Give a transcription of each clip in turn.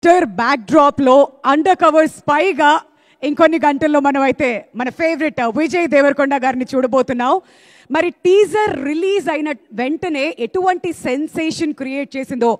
Gangster బ్యాక్డ్రాప్లో under cover స్పైగా ఇంకొన్ని గంటల్లో మనం అయితే మన ఫేవరెట్ విజయ్ దేవరకొండ గారిని చూడబోతున్నాం. మరి టీజర్ రిలీజ్ అయిన వెంటనే ఎటువంటి సెన్సేషన్ క్రియేట్ చేసిందో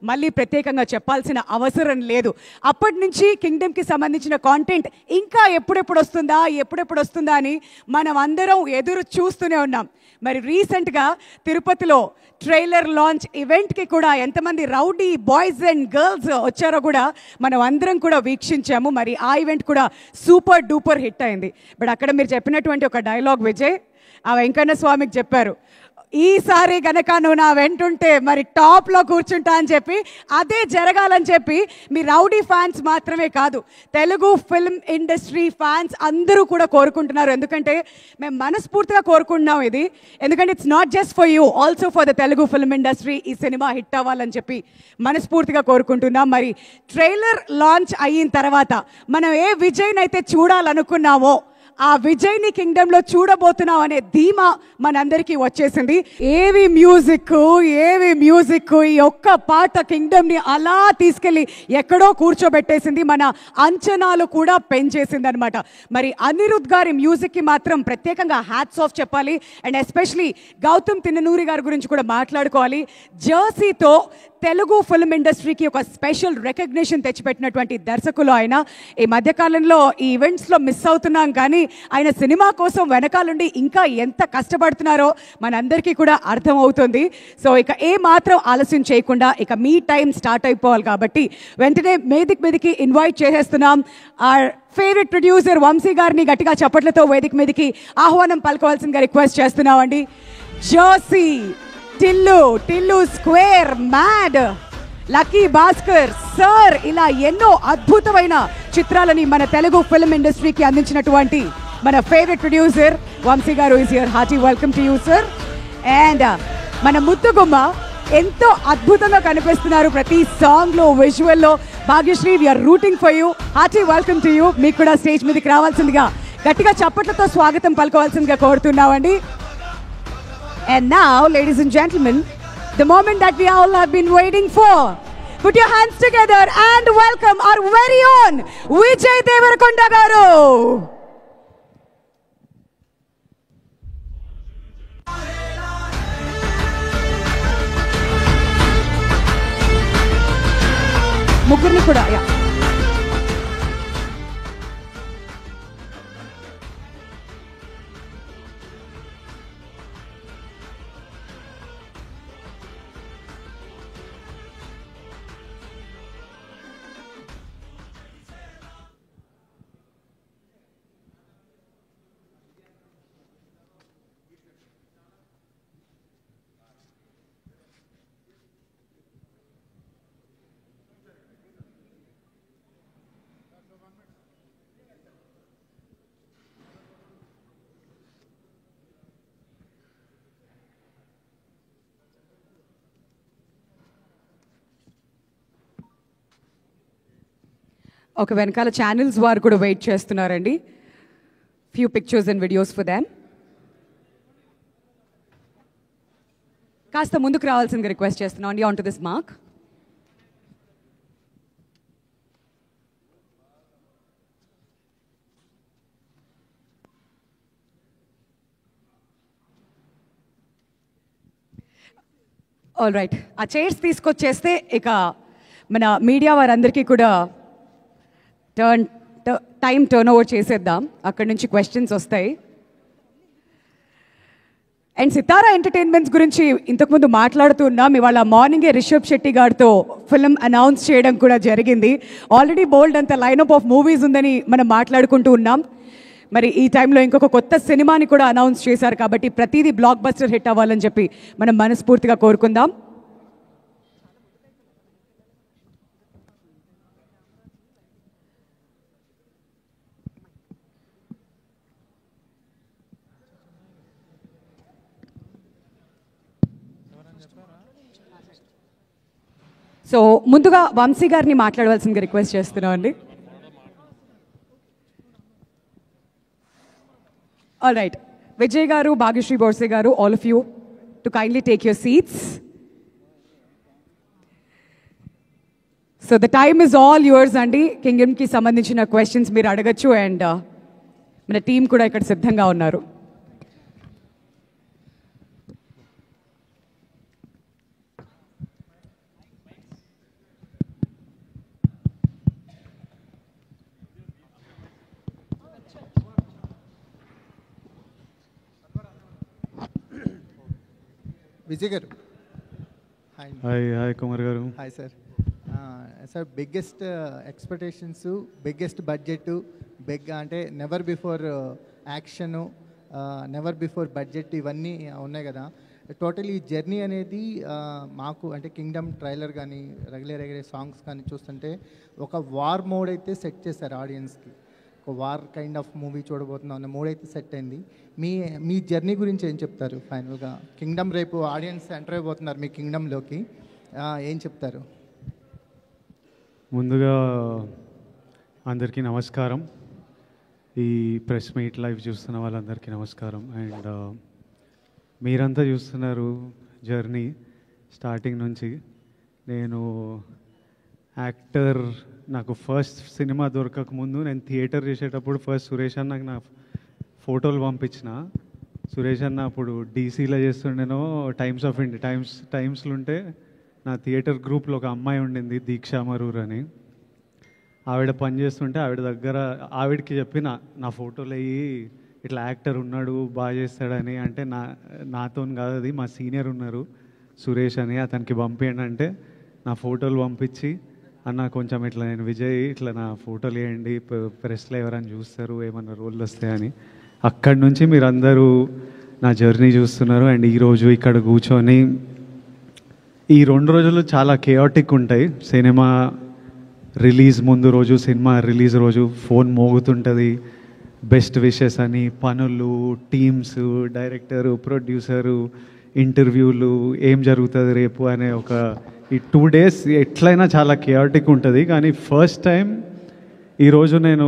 మళ్ళీ ప్రత్యేకంగా చెప్పాల్సిన అవసరం లేదు. అప్పటి నుంచి కింగ్డమ్కి సంబంధించిన కాంటెంట్ ఇంకా ఎప్పుడెప్పుడు వస్తుందా అని మనం అందరం ఎదురు చూస్తూనే ఉన్నాం. మరి రీసెంట్గా తిరుపతిలో ట్రైలర్ లాంచ్ ఈవెంట్కి కూడా ఎంతమంది రౌడీ బాయ్స్ అండ్ గర్ల్స్ వచ్చారో కూడా మనం అందరం కూడా వీక్షించాము. మరి ఆ ఈవెంట్ కూడా సూపర్ డూపర్ హిట్ అయింది. బట్ అక్కడ మీరు చెప్పినటువంటి ఒక డైలాగ్ విజయ్ ఆ వెంకన్న స్వామికి చెప్పారు, ఈసారి గనక నువ్వు నా వెంటుంటే మరి టాప్లో కూర్చుంటా అని చెప్పి, అదే జరగాలని చెప్పి మీ రౌడీ ఫ్యాన్స్ మాత్రమే కాదు, తెలుగు ఫిల్మ్ ఇండస్ట్రీ ఫ్యాన్స్ అందరూ కూడా కోరుకుంటున్నారు. ఎందుకంటే మేము మనస్ఫూర్తిగా కోరుకుంటున్నాం ఇది. ఎందుకంటే it's not just for you, also for the Telugu film industry ఈ సినిమా హిట్ అవ్వాలని చెప్పి మనస్ఫూర్తిగా కోరుకుంటున్నాం. మరి ట్రైలర్ లాంచ్ అయిన తర్వాత మనం ఏ విజయ్నైతే చూడాలనుకున్నామో ఆ విజయ్ని కింగ్డమ్లో చూడబోతున్నాం అనే ధీమా మనందరికీ వచ్చేసింది. ఏవి మ్యూజిక్ ఈ ఒక్క పాట కింగ్డమ్ని అలా తీసుకెళ్ళి ఎక్కడో కూర్చోబెట్టేసింది, మన అంచనాలు కూడా పెంచేసింది అనమాట. మరి అనిరుద్ గారి మ్యూజిక్కి మాత్రం ప్రత్యేకంగా హ్యాట్స్ ఆఫ్ చెప్పాలి. అండ్ ఎస్పెషలీ గౌతమ్ తిన్ననూరి గారి గురించి కూడా మాట్లాడుకోవాలి. జర్సీతో తెలుగు ఫిల్మ్ ఇండస్ట్రీకి ఒక స్పెషల్ రికగ్నిషన్ తెచ్చిపెట్టినటువంటి దర్శకులు ఆయన. ఈ మధ్యకాలంలో ఈ ఈవెంట్స్లో మిస్ అవుతున్నాం, కానీ ఆయన సినిమా కోసం వెనకాలండి ఇంకా ఎంత కష్టపడుతున్నారో మనందరికీ కూడా అర్థమవుతుంది. సో ఇక ఏ మాత్రం ఆలస్యం చేయకుండా ఇక మీ టైం స్టార్ట్ అయిపోవాలి కాబట్టి వెంటనే వేదిక మీదకి ఇన్వైట్ చేసేస్తున్నాం. ఆర్ ఫేవరెట్ ప్రొడ్యూసర్ వంశీ గారిని గట్టిగా చప్పట్లతో వేదిక మీదకి ఆహ్వానం పలకవలసిందిగా రిక్వెస్ట్ చేస్తున్నామండి. Jersey, Tillu square, mad, lucky Bhaskar, sir, ఇలా ఎన్నో అద్భుతమైన చిత్రాలని మన తెలుగు ఫిల్మ్ ఇండస్ట్రీకి అందించినటువంటి మన ఫేవరెట్ ప్రొడ్యూసర్ వంశీ గారు is here. Hearty welcome to you sir. And మన ముద్దుగుమ్మ ఎంతో అద్భుతంగా కనిపిస్తున్నారు ప్రతి సాంగ్లో, విజువల్లో. Bhagyashree, we're rooting for you. Hearty welcome to you. మీకు కూడా స్టేజ్ మీదకి రావాల్సిందిగా గట్టిగా చప్పట్లతో స్వాగతం పలకవలసిందిగా కోరుతున్నామండి. And now, ladies and gentlemen, the moment that we all have been waiting for. Put your hands together and welcome our very own Vijay Devarakonda garu. ముగ్గురిని కూడా ఒక వెనకాల ఛానల్స్ వారు కూడా వెయిట్ చేస్తున్నారండి. Few pictures and videos for Dham. కాస్త ముందుకు రావాల్సిందిగా రిక్వెస్ట్ చేస్తున్నాం అండి. On to this mark. All right, ఆ చైర్స్ తీసుకొచ్చేస్తే ఇక మన మీడియా వారందరికీ కూడా టైం టర్న్ ఓవర్ చేసేద్దాం. అక్కడి నుంచి క్వశ్చన్స్ వస్తాయి. అండ్ సితారా ఎంటర్టైన్మెంట్స్ గురించి ఇంతకుముందు మాట్లాడుతూ ఉన్నాం. ఇవాళ మార్నింగే రిషబ్ శెట్టి గారితో ఫిల్మ్ అనౌన్స్ చేయడం కూడా జరిగింది. ఆల్రెడీ బోల్డ్ అంత లైనప్ ఆఫ్ మూవీస్ ఉందని మనం మాట్లాడుకుంటూ ఉన్నాం. మరి ఈ టైంలో ఇంకొక కొత్త సినిమాని కూడా అనౌన్స్ చేశారు కాబట్టి ప్రతిదీ బ్లాక్ బస్టర్ హిట్ అవ్వాలని చెప్పి మనం మనస్ఫూర్తిగా కోరుకుందాం. సో ముందుగా వంశీ గారిని మాట్లాడవలసిందిగా రిక్వెస్ట్ చేస్తున్నాం అండి. ఆల్ రైట్, విజయ్ గారు, భాగ్యశ్రీ బోర్సే గారు, all of you to kindly take your seats. So the time is all yours అండి. కింగ్డమ్కి సంబంధించిన క్వశ్చన్స్ మీరు అడగచ్చు. అండ్ మన టీం కూడా ఇక్కడ సిద్ధంగా ఉన్నారు. విజయ్ గారు. హాయ్ కుమార్ గారు. Hi sir. Sir biggest expectations, biggest budget, అంటే never before action, never before budget ఇవన్నీ ఉన్నాయి కదా. టోటల్ ఈ జర్నీ అనేది మాకు అంటే కింగ్డమ్ ట్రైలర్ కానీ రెగ్యులర్ సాంగ్స్ కానీ చూస్తుంటే ఒక వార్ మోడ్ అయితే సెట్ చేశారు ఆడియన్స్కి. ఒక వార్ కైండ్ ఆఫ్ మూవీ చూడబోతున్నాం అన్న మూడ్ అయితే సెట్ అయింది. మీ జర్నీ గురించి ఏం చెప్తారు? ఫైనల్గా కింగ్డమ్ రేపు ఆడియన్స్ ఎంటర్ అయిపోతున్నారు మీ కింగ్డమ్లోకి, ఏం చెప్తారు? ముందుగా అందరికీ నమస్కారం. ఈ ప్రెస్ మీట్ లైవ్ చూస్తున్న వాళ్ళందరికీ నమస్కారం. అండ్ మీరంతా చూస్తున్నారు జర్నీ స్టార్టింగ్ నుంచి. నేను యాక్టర్, నాకు ఫస్ట్ సినిమా దొరకక ముందు నేను థియేటర్ చేసేటప్పుడు ఫస్ట్ సురేష్ అన్న నాకు నా ఫోటోలు పంపించిన. సురేష్ అన్న అప్పుడు డీసీలో చేస్తుండేనో టైమ్స్ ఆఫ్ ఇండియా టైమ్స్లో ఉంటే నా థియేటర్ గ్రూప్లో ఒక అమ్మాయి ఉండింది, దీక్షా మరూర్ అని. ఆవిడ పని చేస్తుంటే ఆవిడ దగ్గర ఆవిడకి చెప్పిన నా ఫోటోలు అయ్యి ఇట్లా యాక్టర్ ఉన్నాడు బాగా చేస్తాడని. అంటే నాతో కాదు, అది మా సీనియర్ ఉన్నారు సురేష్ అని, అతనికి పంపించండి అంటే నా ఫోటోలు పంపించి, అన్న కొంచెం ఇట్లా నేను విజయ్ ఇట్లా నా ఫోటోలు వేయండి, ప్రెస్లో ఎవరైనా చూస్తారు ఏమన్నా రోళ్ళు వస్తాయని. అక్కడి నుంచి మీరందరూ నా జర్నీ చూస్తున్నారు. అండ్ ఈరోజు ఇక్కడ కూర్చొని ఈ 2 రోజులు చాలా కేయాటిక్ ఉంటాయి. సినిమా రిలీజ్ ముందు రోజు, సినిమా రిలీజ్ రోజు ఫోన్ మోగుతుంటుంది, బెస్ట్ విషెస్ అని, పనులు, టీమ్స్, డైరెక్టరు, ప్రొడ్యూసరు, ఇంటర్వ్యూలు, ఏం జరుగుతుంది రేపు అనే ఒక ఈ 2 days ఎట్లయినా చాలా కేయాటిక్ ఉంటుంది. కానీ ఫస్ట్ టైం ఈరోజు నేను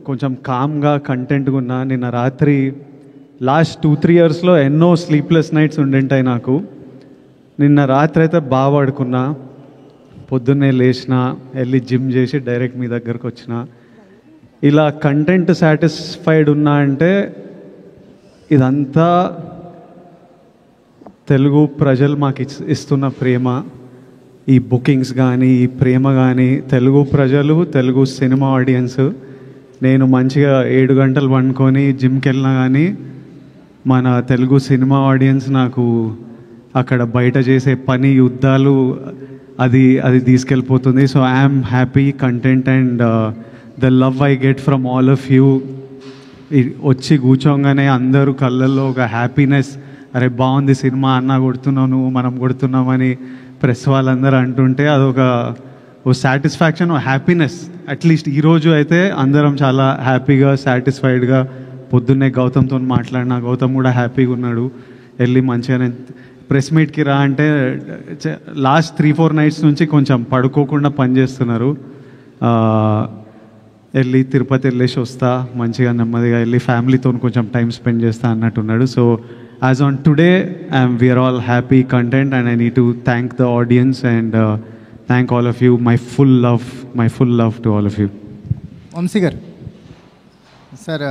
కొంచెం కామ్గా కంటెంట్గా ఉన్నా. నిన్న రాత్రి లాస్ట్ 2-3 yearsలో ఎన్నో స్లీప్లెస్ నైట్స్ ఉండింటాయి నాకు. నిన్న రాత్రి అయితే బాగా పడుకున్నా, పొద్దున్నే లేచిన, వెళ్ళి జిమ్ చేసి డైరెక్ట్ మీ దగ్గరకు వచ్చిన. ఇలా కంటెంట్ సాటిస్ఫైడ్ ఉన్నా అంటే ఇదంతా తెలుగు ప్రజలు మాకు ఇస్తున్న ప్రేమ. ఈ బుకింగ్స్ కానీ, ఈ ప్రేమ కానీ, తెలుగు ప్రజలు, తెలుగు సినిమా ఆడియన్స్. నేను మంచిగా 7 గంటలు పండుకొని జిమ్కి వెళ్ళినా కానీ మన తెలుగు సినిమా ఆడియన్స్ నాకు అక్కడ బయట చేసే పని, యుద్ధాలు అది తీసుకెళ్ళిపోతుంది. So I'm happy, content and the love I get from all of you. వచ్చి కూర్చోగానే అందరూ కళ్ళల్లో ఒక హ్యాపీనెస్, అరే బాగుంది సినిమా, అన్న కొడుతున్నావు నువ్వు, మనం కొడుతున్నామని ప్రెస్ వాళ్ళందరూ అంటుంటే అదొక సాటిస్ఫాక్షన్, హ్యాపీనెస్. అట్లీస్ట్ ఈరోజు అయితే అందరం చాలా హ్యాపీగా, సాటిస్ఫైడ్గా. పొద్దున్నే గౌతమ్తో మాట్లాడినా, గౌతమ్ కూడా హ్యాపీగా ఉన్నాడు. వెళ్ళి మంచిగానే ప్రెస్ మీట్కి రా అంటే లాస్ట్ 3-4 nights నుంచి కొంచెం పడుకోకుండా పనిచేస్తున్నారు. వెళ్ళి తిరుపతి వెళ్ళేసి వస్తా, మంచిగా నెమ్మదిగా వెళ్ళి ఫ్యామిలీతో కొంచెం టైం స్పెండ్ చేస్తా అన్నట్టున్నాడు. So as on today, we are all happy, content, and I need to thank the audience and thank all of you. My full love to all of you. Vamshi గారు, సార్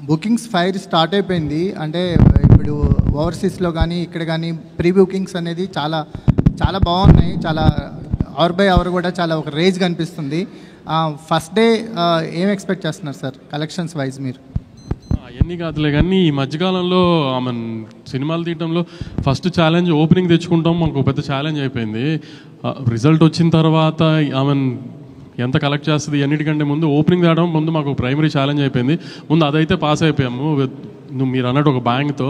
బుకింగ్స్ ఫైర్ స్టార్ట్ అయిపోయింది. అంటే ఇప్పుడు ఓవర్సీస్లో కానీ ఇక్కడ కానీ pre bookings అనేది చాలా చాలా బాగున్నాయి. చాలా అవర్ బై అవర్ కూడా చాలా ఒక రేజ్ కనిపిస్తుంది. ఫస్ట్ డే ఏం ఎక్స్పెక్ట్ చేస్తున్నారు సార్ కలెక్షన్స్ వైజ్ మీరు? అవన్నీ కాదులే కానీ ఈ మధ్యకాలంలో సినిమాలు తీయడంలో ఫస్ట్ ఛాలెంజ్ ఓపెనింగ్ తెచ్చుకుంటాం, మనకు పెద్ద ఛాలెంజ్ అయిపోయింది. రిజల్ట్ వచ్చిన తర్వాత ఎంత కలెక్ట్ చేస్తుంది అన్నిటికంటే ముందు ఓపెనింగ్ తేవడం ముందు మాకు ప్రైమరీ ఛాలెంజ్ అయిపోయింది. ముందు అదైతే పాస్ అయిపోయాము మీరు అన్నట్టు ఒక బ్యాంక్తో.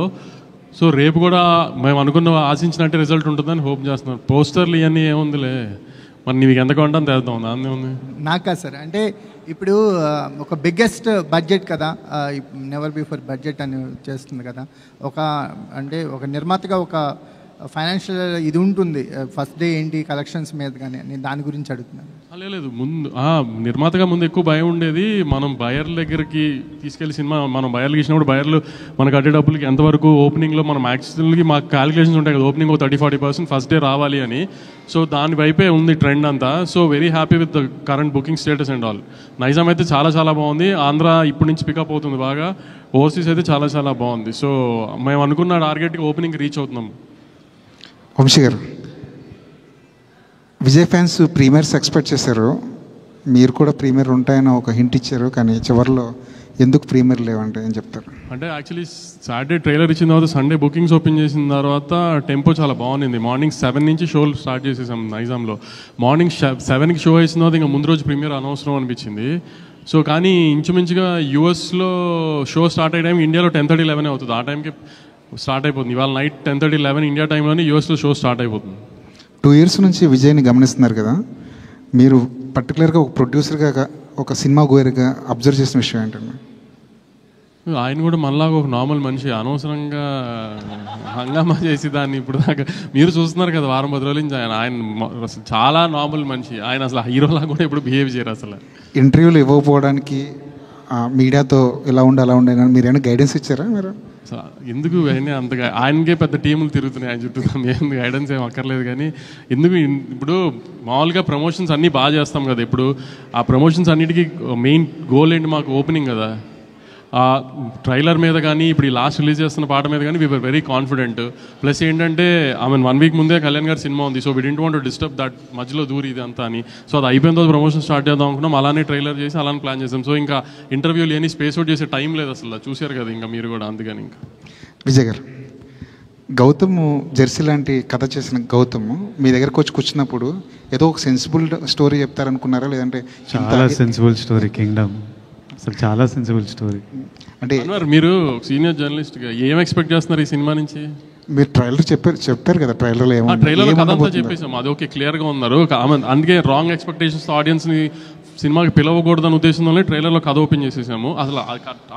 సో రేపు కూడా మేము అనుకున్న ఆశించినట్టే రిజల్ట్ ఉంటుందని హోప్ చేస్తున్నాం. పోస్టర్లు ఇవన్నీ ఏముందిలే, మరి నీకు ఎంత కొంటాను తెద్దాం, దాన్ని ఉంది. నాకా సార్, అంటే ఇప్పుడు ఒక బిగ్గెస్ట్ బడ్జెట్ కదా, నెవర్ బిఫోర్ బడ్జెట్ అని చేస్తుంది కదా. అంటే ఒక నిర్మాతగా ఒక ఫైనాన్షియల్ ఇది ఉంటుంది ఫస్ట్ డే ఏంటి కలెక్షన్స్ మీద, కానీ నేను దాని గురించి అడుగుతున్నాను. లేదు, ముందు నిర్మాతగా ముందు ఎక్కువ భయం ఉండేది. మనం బయర్ల దగ్గరికి తీసుకెళ్లి సినిమా మనం బయర్లు ఇచ్చినప్పుడు బయర్లు మనకు కట్టే డబ్బులకి ఎంతవరకు ఓపెనింగ్లో మనం యాక్చువల్గా మాకు క్యాలిక్యులేషన్స్ ఉంటాయి కదా, ఓపెనింగ్ 30-40% ఫస్ట్ డే రావాలి అని. సో దాని వైపే ఉంది ట్రెండ్ అంతా. So very happy with the current booking status and all. Nizam అయితే చాలా చాలా బాగుంది. ఆంధ్ర ఇప్పటి నుంచి పికప్ అవుతుంది బాగా. ఓవర్సీస్ అయితే చాలా చాలా బాగుంది. సో మేము అనుకున్న టార్గెట్కి ఓపెనింగ్ రీచ్ అవుతున్నాం. వంశీ గారు, విజయ్ ఫ్యాన్స్ ప్రీమియర్స్ ఎక్స్పెక్ట్ చేశారు, మీరు కూడా ప్రీమియర్ ఉంటాయని ఒక హింట్ ఇచ్చారు, కానీ చివరిలో ఎందుకు ప్రీమియర్ లేవంటే ఏం చెప్తారు? అంటే యాక్చువల్లీ సాటర్డే ట్రైలర్ ఇచ్చిన తర్వాత సండే బుకింగ్స్ ఓపెన్ చేసిన తర్వాత టెంపో చాలా బాగుంది. మార్నింగ్ 7 నుంచి షోలు స్టార్ట్ చేసేసాం నైజాంలో. మార్నింగ్ 7కి షో వేసిన తర్వాత ఇంకా ముందు రోజు ప్రీమియర్ అనవసరం అనిపించింది. సో కానీ ఇంచుమించుగా యూఎస్లో షో స్టార్ట్ అయ్యే టైం ఇండియాలో 10:30-11 అవుతుంది. ఆ టైంకి స్టార్ట్ అయిపోతుంది. ఇవాళ నైట్ 10:30-11 ఇండియా టైంలోనే యూఎస్లో షో స్టార్ట్ అయిపోతుంది. 2 years నుంచి విజయ్ని గమనిస్తున్నారు కదా, మీరు పర్టికులర్గా ఒక ప్రొడ్యూసర్గా ఒక సినిమా గోయర్గా అబ్జర్వ్ చేసిన విషయం ఏంటండి? ఆయన కూడా మనలాగా ఒక నార్మల్ మనిషి, అనవసరంగా హంగామా చేసి దాన్ని ఇప్పుడు దాకా మీరు చూస్తున్నారు కదా వారం 10 రోజుల నుంచి ఆయన అసలు చాలా నార్మల్ మనిషి. ఆయన అసలు హీరోలా కూడా ఇప్పుడు బిహేవ్ చేయరు. అసలు ఇంటర్వ్యూలు ఇవ్వకపోవడానికి మీడియాతో ఇలా ఉండి అలా ఉండే మీరు ఏమైనా గైడెన్స్ ఇచ్చారా? మీరు ఎందుకు అయినా అంతగా ఆయనకే పెద్ద టీములు తిరుగుతున్నాయి ఆయన చుట్టూ, మేము గైడెన్స్ ఏం అక్కర్లేదు. కానీ ఎందుకు ఇప్పుడు మామూలుగా ప్రమోషన్స్ అన్నీ బాగా చేస్తాం కదా, ఇప్పుడు ఆ ప్రమోషన్స్ అన్నిటికీ మెయిన్ గోల్ ఏంటి మాకు ఓపెనింగ్ కదా. ఆ ట్రైలర్ మీద కానీ ఇప్పుడు ఈ లాస్ట్ రిలీజ్ చేస్తున్న పాట మీద కానీ వీఆర్ వెరీ కాన్ఫిడెంట్. ప్లస్ ఏంటంటే ఆమె 1 week ముందే కళ్యాణ్ గారి సినిమా ఉంది. So we didn't want to disturb that మధ్యలో దూరి ఇది అంతా అని. సో అది అయిపోయిన తర్వాత ప్రమోషన్ స్టార్ట్ చేద్దాం అనుకున్నాం. అలానే ట్రైలర్ చేసి అలానే ప్లాన్ చేసాం. సో ఇంకా ఇంటర్వ్యూలు ఏని స్పేస్ అవుట్ చేసే టైం లేదు అసలు, చూసారు కదా ఇంకా మీరు కూడా. అందుకని ఇంకా విజయ్ గారు, గౌతమ్ జెర్సీ లాంటి కథ చేసిన గౌతమ్ మీ దగ్గరకు వచ్చి కూర్చున్నప్పుడు ఏదో ఒక సెన్సిబుల్ స్టోరీ చెప్తారనుకున్నారా, లేదంటే చాలా సెన్సిబుల్ స్టోరీ కింగ్డమ్, అసలు చాలా సెన్సిబుల్ స్టోరీ. అంటే మీరు సీనియర్ జర్నలిస్ట్గా ఏం ఎక్స్పెక్ట్ చేస్తున్నారు ఈ సినిమా నుంచి? మీరు ట్రైలర్ చెప్పారు కదా, ట్రైలర్లో ట్రైలర్లో కథ అంతా చెప్పేసాం, అది ఓకే క్లియర్గా ఉన్నారు. అందుకే రాంగ్ ఎక్స్పెక్టేషన్స్ ఆడియన్స్ని సినిమాకి పిలవకూడదని ఉద్దేశంలోనే ట్రైలర్లో కథ ఓపెన్ చేసేసాము. అసలు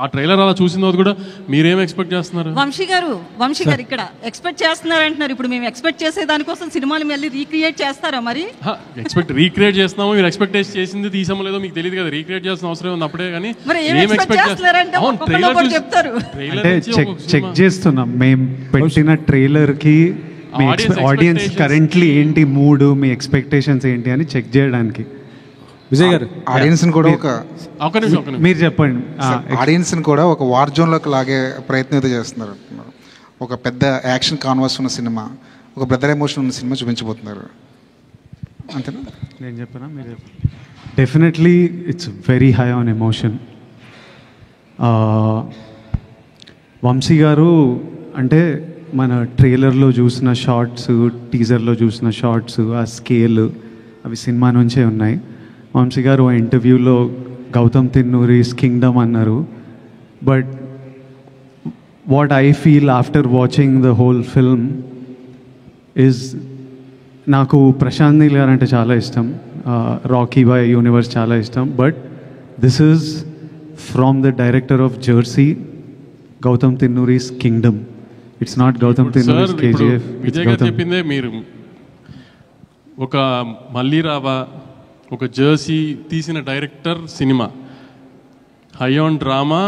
ఆ ట్రైలర్ అలా చూసిన తర్వాత కూడా మీరేం ఎక్స్పెక్ట్ చేస్తున్నారు? వంశీ గారు ఇక్కడ ఎక్స్పెక్ట్ చేస్తున్నారు అంటున్నారు. ఇప్పుడు మేము ఎక్స్పెక్ట్ చేసే దానికోసం సినిమాలు మళ్ళీ రీక్రియేట్ చేస్తారా? మరి రీక్రియేట్ చేస్తున్నాము. మీరు ఎక్స్పెక్ట్ చేసింది తీసామో లేదో మీకు తెలియదు కదా, రీక్రియేట్ చేసిన అవసరం ఉంది. అప్పుడే కానీ చెక్ చేస్తున్నాం మేము పెట్టిన ట్రైలర్ కి ఆడియన్స్ కరెంట్లీ ఏంటి మూడు, మీ ఎక్స్పెక్టేషన్స్ ఏంటి అని చెక్ చేయడానికి. విజయ్ గారు, ఆడియన్స్ కూడా మీరు చెప్పండి, ఆడియన్స్ కూడా ఒక వార్ జోన్లోకి లాగే ప్రయత్నం అయితే చేస్తున్నారు. ఒక పెద్ద యాక్షన్ కాన్వాస్ ఉన్న సినిమా, ఒక బ్రదర్ ఎమోషన్ ఉన్న సినిమా చూపించబోతున్నారు అంతేనా? నేను చెప్పనా మీరు చెప్పండి. Definitely it's very high on emotion. Vamshi గారు అంటే మన ట్రైలర్లో చూసిన షార్ట్స్, టీజర్లో చూసిన షార్ట్స్, ఆ స్కేల్ అవి సినిమా నుంచే ఉన్నాయి. వంశీ గారు ఆ ఇంటర్వ్యూలో గౌతమ్ తిన్నూరిస్ కింగ్డమ్ అన్నారు. But what I feel after watching the whole film is, నాకు ప్రశాంత్ నీల్ గారు అంటే చాలా ఇష్టం, రాకీ బాయ్ యూనివర్స్ చాలా ఇష్టం. But this is from the director of Jersey, Gautam Tinnuri's Kingdom. It's not Gautam Tinnuri's KGF. Vijay గారు చెప్పిందే మీరు ఒక మళ్ళీ రావా, ఒక జెర్సీ తీసిన డైరెక్టర్ సినిమా, హై ఆన్ డ్రామా,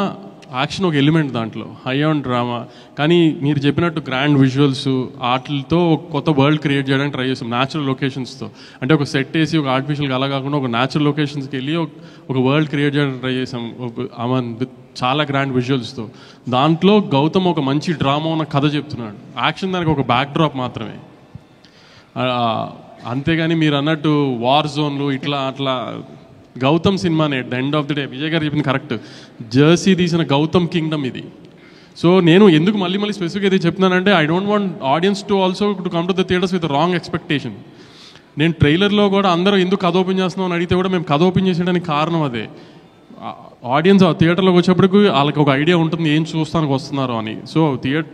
యాక్షన్ ఒక ఎలిమెంట్ దాంట్లో, హై ఆన్ డ్రామా. కానీ మీరు చెప్పినట్టు గ్రాండ్ విజువల్స్ ఆటలతో ఒక కొత్త వరల్డ్ క్రియేట్ చేయడానికి ట్రై చేస్తాం, న్యాచురల్ లొకేషన్స్తో. అంటే ఒక సెట్ వేసి ఒక ఆర్టిఫిషియల్గా అలా కాకుండా ఒక న్యాచురల్ లొకేషన్స్కి వెళ్ళి ఒక వరల్డ్ క్రియేట్ చేయడానికి ట్రై చేసాం విత్ చాలా గ్రాండ్ విజువల్స్తో. దాంట్లో గౌతమ్ ఒక మంచి డ్రామా ఉన్న కథ చెప్తున్నాడు, యాక్షన్ దానికి ఒక బ్యాక్ డ్రాప్ మాత్రమే. అంతేగాని మీరు అన్నట్టు వార్ జోన్లు ఇట్లా అట్లా గౌతమ్ సినిమానే at the end of the day. Vijay గారు చెప్పింది కరెక్ట్, జెర్సీ తీసిన గౌతమ్ కింగ్డమ్ ఇది. సో నేను ఎందుకు మళ్ళీ స్పెసిఫిక్గా ఇది చెప్తున్నానంటే, I don't want audience to also to come to the theatres with wrong expectation. నేను ట్రైలర్లో కూడా అందరూ ఎందుకు కథ ఓపెన్ చేస్తున్నాం అని అడిగితే కూడా మేము కథ ఓపెన్ చేసేయడానికి కారణం అదే. ఆడియన్స్ థియేటర్లోకి వచ్చేప్పటికి వాళ్ళకి ఒక ఐడియా ఉంటుంది ఏం చూస్తానికి వస్తున్నారు అని. సో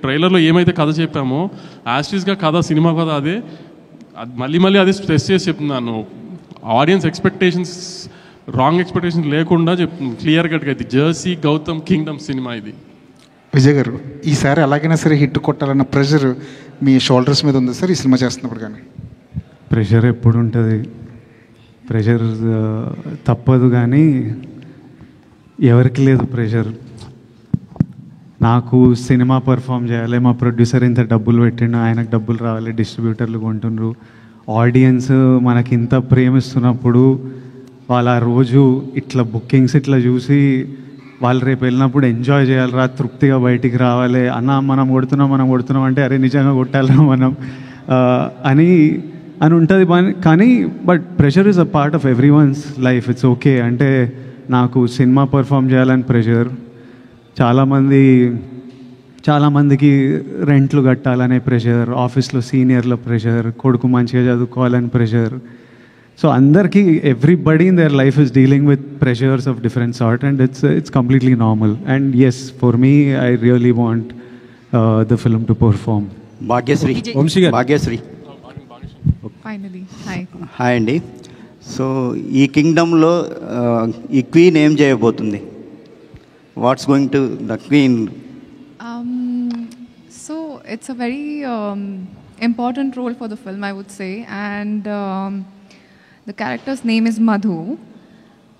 ట్రైలర్లో ఏమైతే కథ చెప్పామో యాస్టీస్గా కథ, సినిమా కథ అదే. మళ్ళీ అదే స్ట్రెస్ చేసి చెప్తున్నాను, ఆడియన్స్ ఎక్స్పెక్టేషన్స్ రాంగ్ ఎక్స్పెక్టేషన్స్ లేకుండా చెప్తున్నాను క్లియర్ కట్గా. ఇది జెర్సీ గౌతమ్ కింగ్డమ్ సినిమా ఇది. విజయ్ గారు, ఈసారి ఎలాగైనా సరే హిట్ కొట్టాలన్న ప్రెషర్ మీ షోల్డర్స్ మీద ఉంది సార్ ఈ సినిమా చేస్తున్నప్పుడు? కానీ ప్రెషర్ ఎప్పుడు ఉంటుంది, ప్రెషర్ తప్పదు, కానీ ఎవరికి లేదు ప్రెషర్. నాకు సినిమా పర్ఫామ్ చేయాలి, మా ప్రొడ్యూసర్ ఇంత డబ్బులు పెట్టిండు, ఆయనకు డబ్బులు రావాలి, డిస్ట్రిబ్యూటర్లు కొంటున్నారు, ఆడియన్స్ మనకి ఇంత ప్రేమిస్తున్నప్పుడు వాళ్ళు ఆ రోజు ఇట్లా బుకింగ్స్ ఇట్లా చూసి వాళ్ళు రేపు వెళ్ళినప్పుడు ఎంజాయ్ చేయాలిరా, తృప్తిగా బయటికి రావాలి, అన్న మనం కొడుతున్నాం అంటే అరే నిజంగా కొట్టాలిరా మనం అని ఉంటుంది. కానీ but pressure is a part of every one's life. It's okay. అంటే నాకు సినిమా పర్ఫామ్ చేయాలని ప్రెషర్, చాలామందికి రెంట్లు కట్టాలనే ప్రెషర్, ఆఫీస్లో సీనియర్ల ప్రెషర్, కొడుకు మంచిగా చదువుకోవాలని ప్రెషర్. సో అందరికీ everybody in their life is dealing with pressures of different sort and it's completely normal. And yes, for me I really want the film to perform. Bhagyashri, Bhagyashri finally hi. Hi అండి. So ఈ కింగ్డమ్లో ఈ queen ఏం చేయబోతుంది? What's going to the queen? So it's a very important role for the film, I would say, and the character's name is Madhu,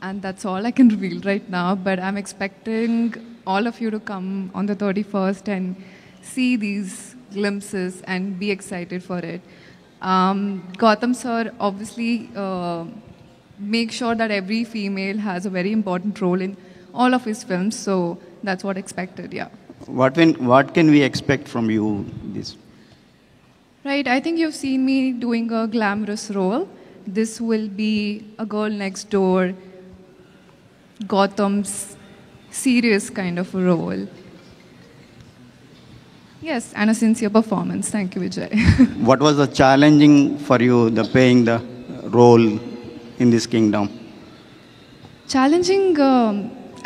and that's all I can reveal right now, but I'm expecting all of you to come on the 31st and see these glimpses and be excited for it. Gautam sir obviously make sure that every female has a very important role in all of his films, so that's what expected. Yeah. What can we expect from you this? Right, I think you've seen me doing a glamorous role. This will be a girl next door, Gautam's serious kind of a role. Yes, and a sincere performance. Thank you, Vijay. What was the challenging for you, the playing the role in this kingdom? Challenging,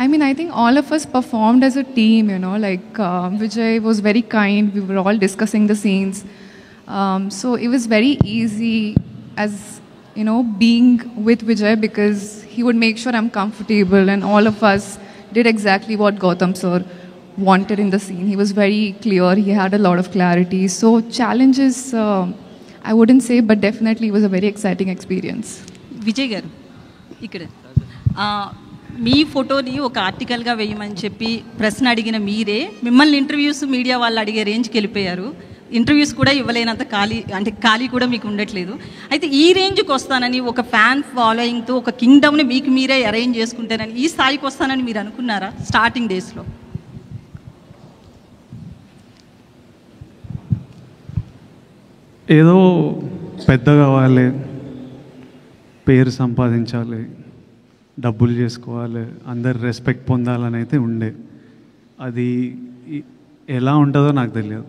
I mean, I think all of us performed as a team, you know, like Vijay was very kind. We were all discussing the scenes. So it was very easy as, you know, being with Vijay because he would make sure I'm comfortable, and all of us did exactly what Gautam sir wanted in the scene. He was very clear. He had a lot of clarity. So challenges, I wouldn't say, but definitely it was a very exciting experience. Vijay గారు, ఇక్కడ మీ ఫోటోని ఒక ఆర్టికల్గా వేయమని చెప్పి ప్రశ్న అడిగిన మీరే మిమ్మల్ని ఇంటర్వ్యూస్ మీడియా వాళ్ళు అడిగే రేంజ్కి వెళ్ళిపోయారు. ఇంటర్వ్యూస్ కూడా ఇవ్వలేనంత ఖాళీ కూడా మీకు ఉండట్లేదు. అయితే ఈ రేంజ్కి వస్తానని, ఒక ఫ్యాన్ ఫాలోయింగ్తో ఒక కింగ్డమ్ని మీకు మీరే అరేంజ్ చేసుకుంటారని, ఈ స్థాయికి వస్తానని మీరు అనుకున్నారా స్టార్టింగ్ డేస్లో? ఏదో పెద్ద కావాలి, పేరు సంపాదించాలి, డబ్బులు చేసుకోవాలి, అందరు రెస్పెక్ట్ పొందాలని అయితే ఉండే. అది ఎలా ఉంటుందో నాకు తెలియదు.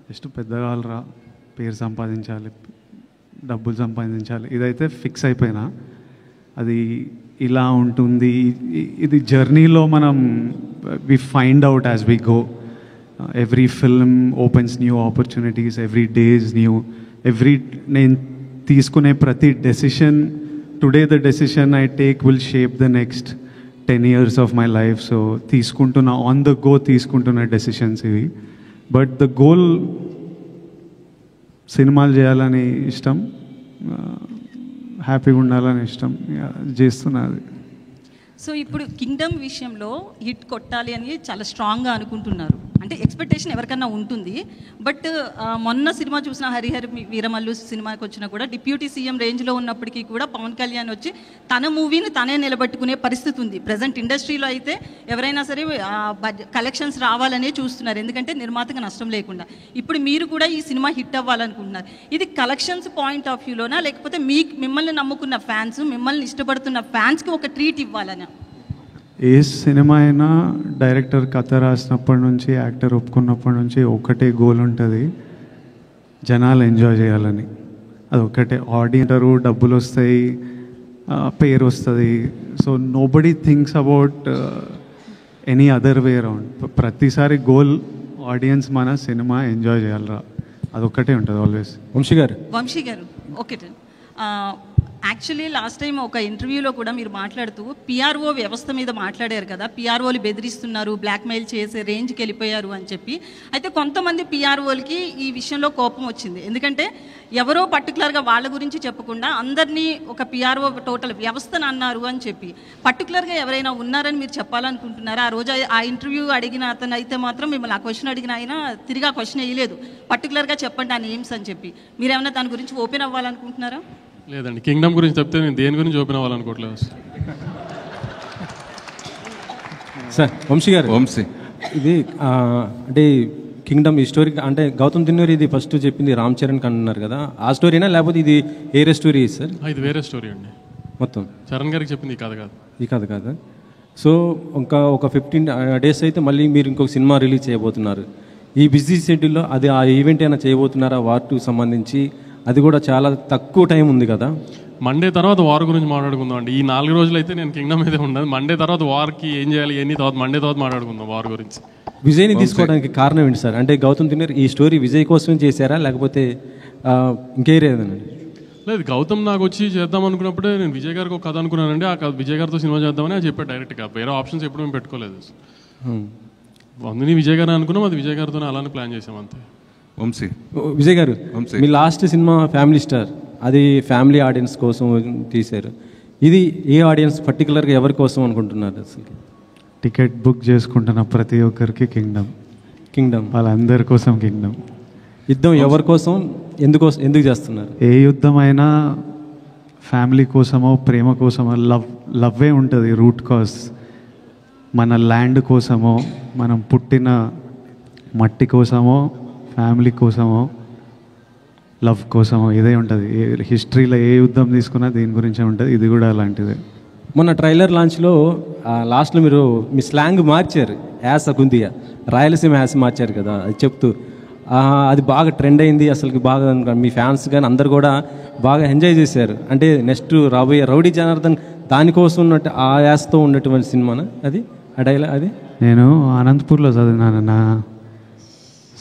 జస్ట్ పెద్ద కావాలరా, పేరు సంపాదించాలి, డబ్బులు సంపాదించాలి, ఇదైతే ఫిక్స్ అయిపోయినా. అది ఇలా ఉంటుంది. ఇది జర్నీలో మనం we find out as we go. Every film opens new opportunities, every day is new. నేను తీసుకునే ప్రతి decision, today the decision I take will shape the next 10 years of my life. So తీసుకుంటున్న ఆన్ ద గో తీసుకుంటున్న decisions ఇవి. But the goal సినిమాలు చేయాలని ఇష్టం, హ్యాపీగా ఉండాలని ఇష్టం, చేస్తున్నది. సో ఇప్పుడు కింగ్డమ్ విషయంలో హిట్ కొట్టాలి అని చాలా స్ట్రాంగ్గా అనుకుంటున్నారు. అంటే ఎక్స్పెక్టేషన్ ఎవరికన్నా ఉంటుంది. బట్ మొన్న సినిమా చూసిన హరిహర వీరమల్లు సినిమాకి వచ్చినా కూడా డిప్యూటీ సీఎం రేంజ్లో ఉన్నప్పటికీ కూడా పవన్ కళ్యాణ్ వచ్చి తన మూవీని తనే నిలబెట్టుకునే పరిస్థితి ఉంది. ప్రజెంట్ ఇండస్ట్రీలో అయితే ఎవరైనా సరే కలెక్షన్స్ రావాలనే చూస్తున్నారు, ఎందుకంటే నిర్మాతగా నష్టం లేకుండా. ఇప్పుడు మీరు కూడా ఈ సినిమా హిట్ అవ్వాలనుకుంటున్నారు. ఇది కలెక్షన్స్ పాయింట్ ఆఫ్ వ్యూలోనా, లేకపోతే మిమ్మల్ని నమ్ముకున్న ఫ్యాన్స్, మిమ్మల్ని ఇష్టపడుతున్న ఫ్యాన్స్కి ఒక ట్రీట్ ఇవ్వాలనా? ఏ సినిమా అయినా డైరెక్టర్ కథ రాసినప్పటి నుంచి, యాక్టర్ ఒప్పుకున్నప్పటి నుంచి ఒకటే గోల్ ఉంటుంది, జనాలు ఎంజాయ్ చేయాలని. అది ఒకటే. ఆడియన్సరు, డబ్బులు వస్తాయి, పేరు వస్తుంది. So nobody thinks about any other way around. ప్రతిసారి గోల్ ఆడియన్స్ మన సినిమా ఎంజాయ్ చేయాలరా, అదొక్కటే ఉంటుంది ఆల్వేస్. వంశీ గారు ఓకే. యాక్చువల్లీ లాస్ట్ టైం ఒక ఇంటర్వ్యూలో కూడా మీరు మాట్లాడుతూ పిఆర్ఓ వ్యవస్థ మీద మాట్లాడారు కదా, పిఆర్ఓలు బెదిరిస్తున్నారు, బ్లాక్మెయిల్ చేసే రేంజ్కి వెళ్ళిపోయారు అని చెప్పి. అయితే కొంతమంది పిఆర్ఓలకి ఈ విషయంలో కోపం వచ్చింది. ఎందుకంటే ఎవరో పర్టికులర్గా వాళ్ళ గురించి చెప్పకుండా అందరినీ ఒక పిఆర్ఓ టోటల్ వ్యవస్థను అన్నారు అని చెప్పి, పర్టికులర్గా ఎవరైనా ఉన్నారని మీరు చెప్పాలనుకుంటున్నారా? ఆ రోజు ఆ ఇంటర్వ్యూ అడిగిన అతను అయితే మాత్రం మిమ్మల్ని ఆ క్వశ్చన్ అడిగిన ఆయన తిరిగి ఆ క్వశ్చన్ వేయలేదు, పర్టికులర్గా చెప్పండి ఆ నేమ్స్ అని చెప్పి. మీరేమైనా దాని గురించి ఓపెన్ అవ్వాలనుకుంటున్నారా? లేదండి, కింగ్డమ్ గురించి చెప్తే నేను దేని గురించి ఓపెన్ అవ్వాలనుకోవట్లేదు సార్. వంశీ గారు, వంశీ ఇది అంటే కింగ్డమ్ ఈ స్టోరీ అంటే గౌతమ్ తిన్నూరి ఇది ఫస్ట్ చెప్పింది రామ్ చరణ్ అన్నారు కదా, ఆ స్టోరీనా లేకపోతే ఇది వేరే స్టోరీ సార్? ఇది వేరే స్టోరీ అండి. మొత్తం చరణ్ గారికి చెప్పింది ఈ కథ కాదు. ఈ కథ కాదు. సో ఒక 15 days అయితే మళ్ళీ మీరు ఇంకొక సినిమా రిలీజ్ చేయబోతున్నారు. ఈ బిజీ షెడ్యూల్లో అది ఆ ఈవెంట్ అయినా చేయబోతున్నారా వార్ 2 సంబంధించి? అది కూడా చాలా తక్కువ టైం ఉంది కదా. మండే తర్వాత వార్ గురించి మాట్లాడుకుందాం అండి. ఈ 4 రోజులు అయితే నేను కింగ్డమ్ అయితే ఉండదు. మండే తర్వాత వార్కి ఏం చేయాలి ఎన్ని తర్వాత మండే తర్వాత మాట్లాడుకుందాం వార్ గురించి. విజయ్ని తీసుకోవడానికి కారణం ఏంటి సార్? అంటే గౌతమ్ తిన్నూరి ఈ స్టోరీ విజయ్ కోసం చేశారా లేకపోతే ఇంకేరేదనండి? లేదు, గౌతమ్ నాకు వచ్చి చేద్దాం అనుకున్నప్పుడే నేను విజయ్ గారికి ఒక కథ అనుకున్నానండి. ఆ కథ విజయ్ గారితో సినిమా చేద్దామని అది చెప్పాడు డైరెక్ట్గా. వేరే ఆప్షన్స్ ఎప్పుడు మేము పెట్టుకోలేదు. అందుని విజయ్ గారు అనుకున్నాం, అది విజయ్ గారితో అలానే ప్లాన్ చేసాం అంతే. వంశీ విజయ్ గారు, మీ లాస్ట్ సినిమా ఫ్యామిలీ స్టార్, అది ఫ్యామిలీ ఆడియన్స్ కోసం తీశారు. ఇది ఏ ఆడియన్స్ పర్టికులర్గా ఎవరి కోసం అనుకుంటున్నారు అసలు? టికెట్ బుక్ చేసుకుంటున్న ప్రతి ఒక్కరికి కింగ్డమ్ వాళ్ళందరి కోసం కింగ్డమ్. యుద్ధం ఎవరి కోసం, ఎందుకు చేస్తున్నారు? ఏ యుద్ధమైనా ఫ్యామిలీ కోసమో ప్రేమ కోసమో లవ్వే ఉంటుంది రూట్ కాజ్. మన ల్యాండ్ కోసమో మనం పుట్టిన మట్టి కోసమో ఫ్యామిలీ కోసమో లవ్ కోసమో ఇదే ఉంటుంది. హిస్టరీలో ఏ యుద్ధం తీసుకున్నా దీని గురించే ఉంటుంది. ఇది కూడా అలాంటిదే. మొన్న ట్రైలర్ లాంచ్లో లాస్ట్లో మీరు మీ స్లాంగ్ మార్చారు, యాస కుందియా రాయలసీమ యాస మార్చారు కదా, అది చెప్తూ అది బాగా ట్రెండ్ అయింది. అసలుకి బాగా మీ ఫ్యాన్స్ కానీ అందరు కూడా బాగా ఎంజాయ్ చేశారు. అంటే నెక్స్ట్ రాబోయే రౌడీ జనార్దన్ దానికోసం ఉన్నట్టు ఆ యాసతో ఉన్నటువంటి సినిమానా అది? ఆ డైలాగ్ అది నేను అనంతపూర్లో చదివినానన్నా,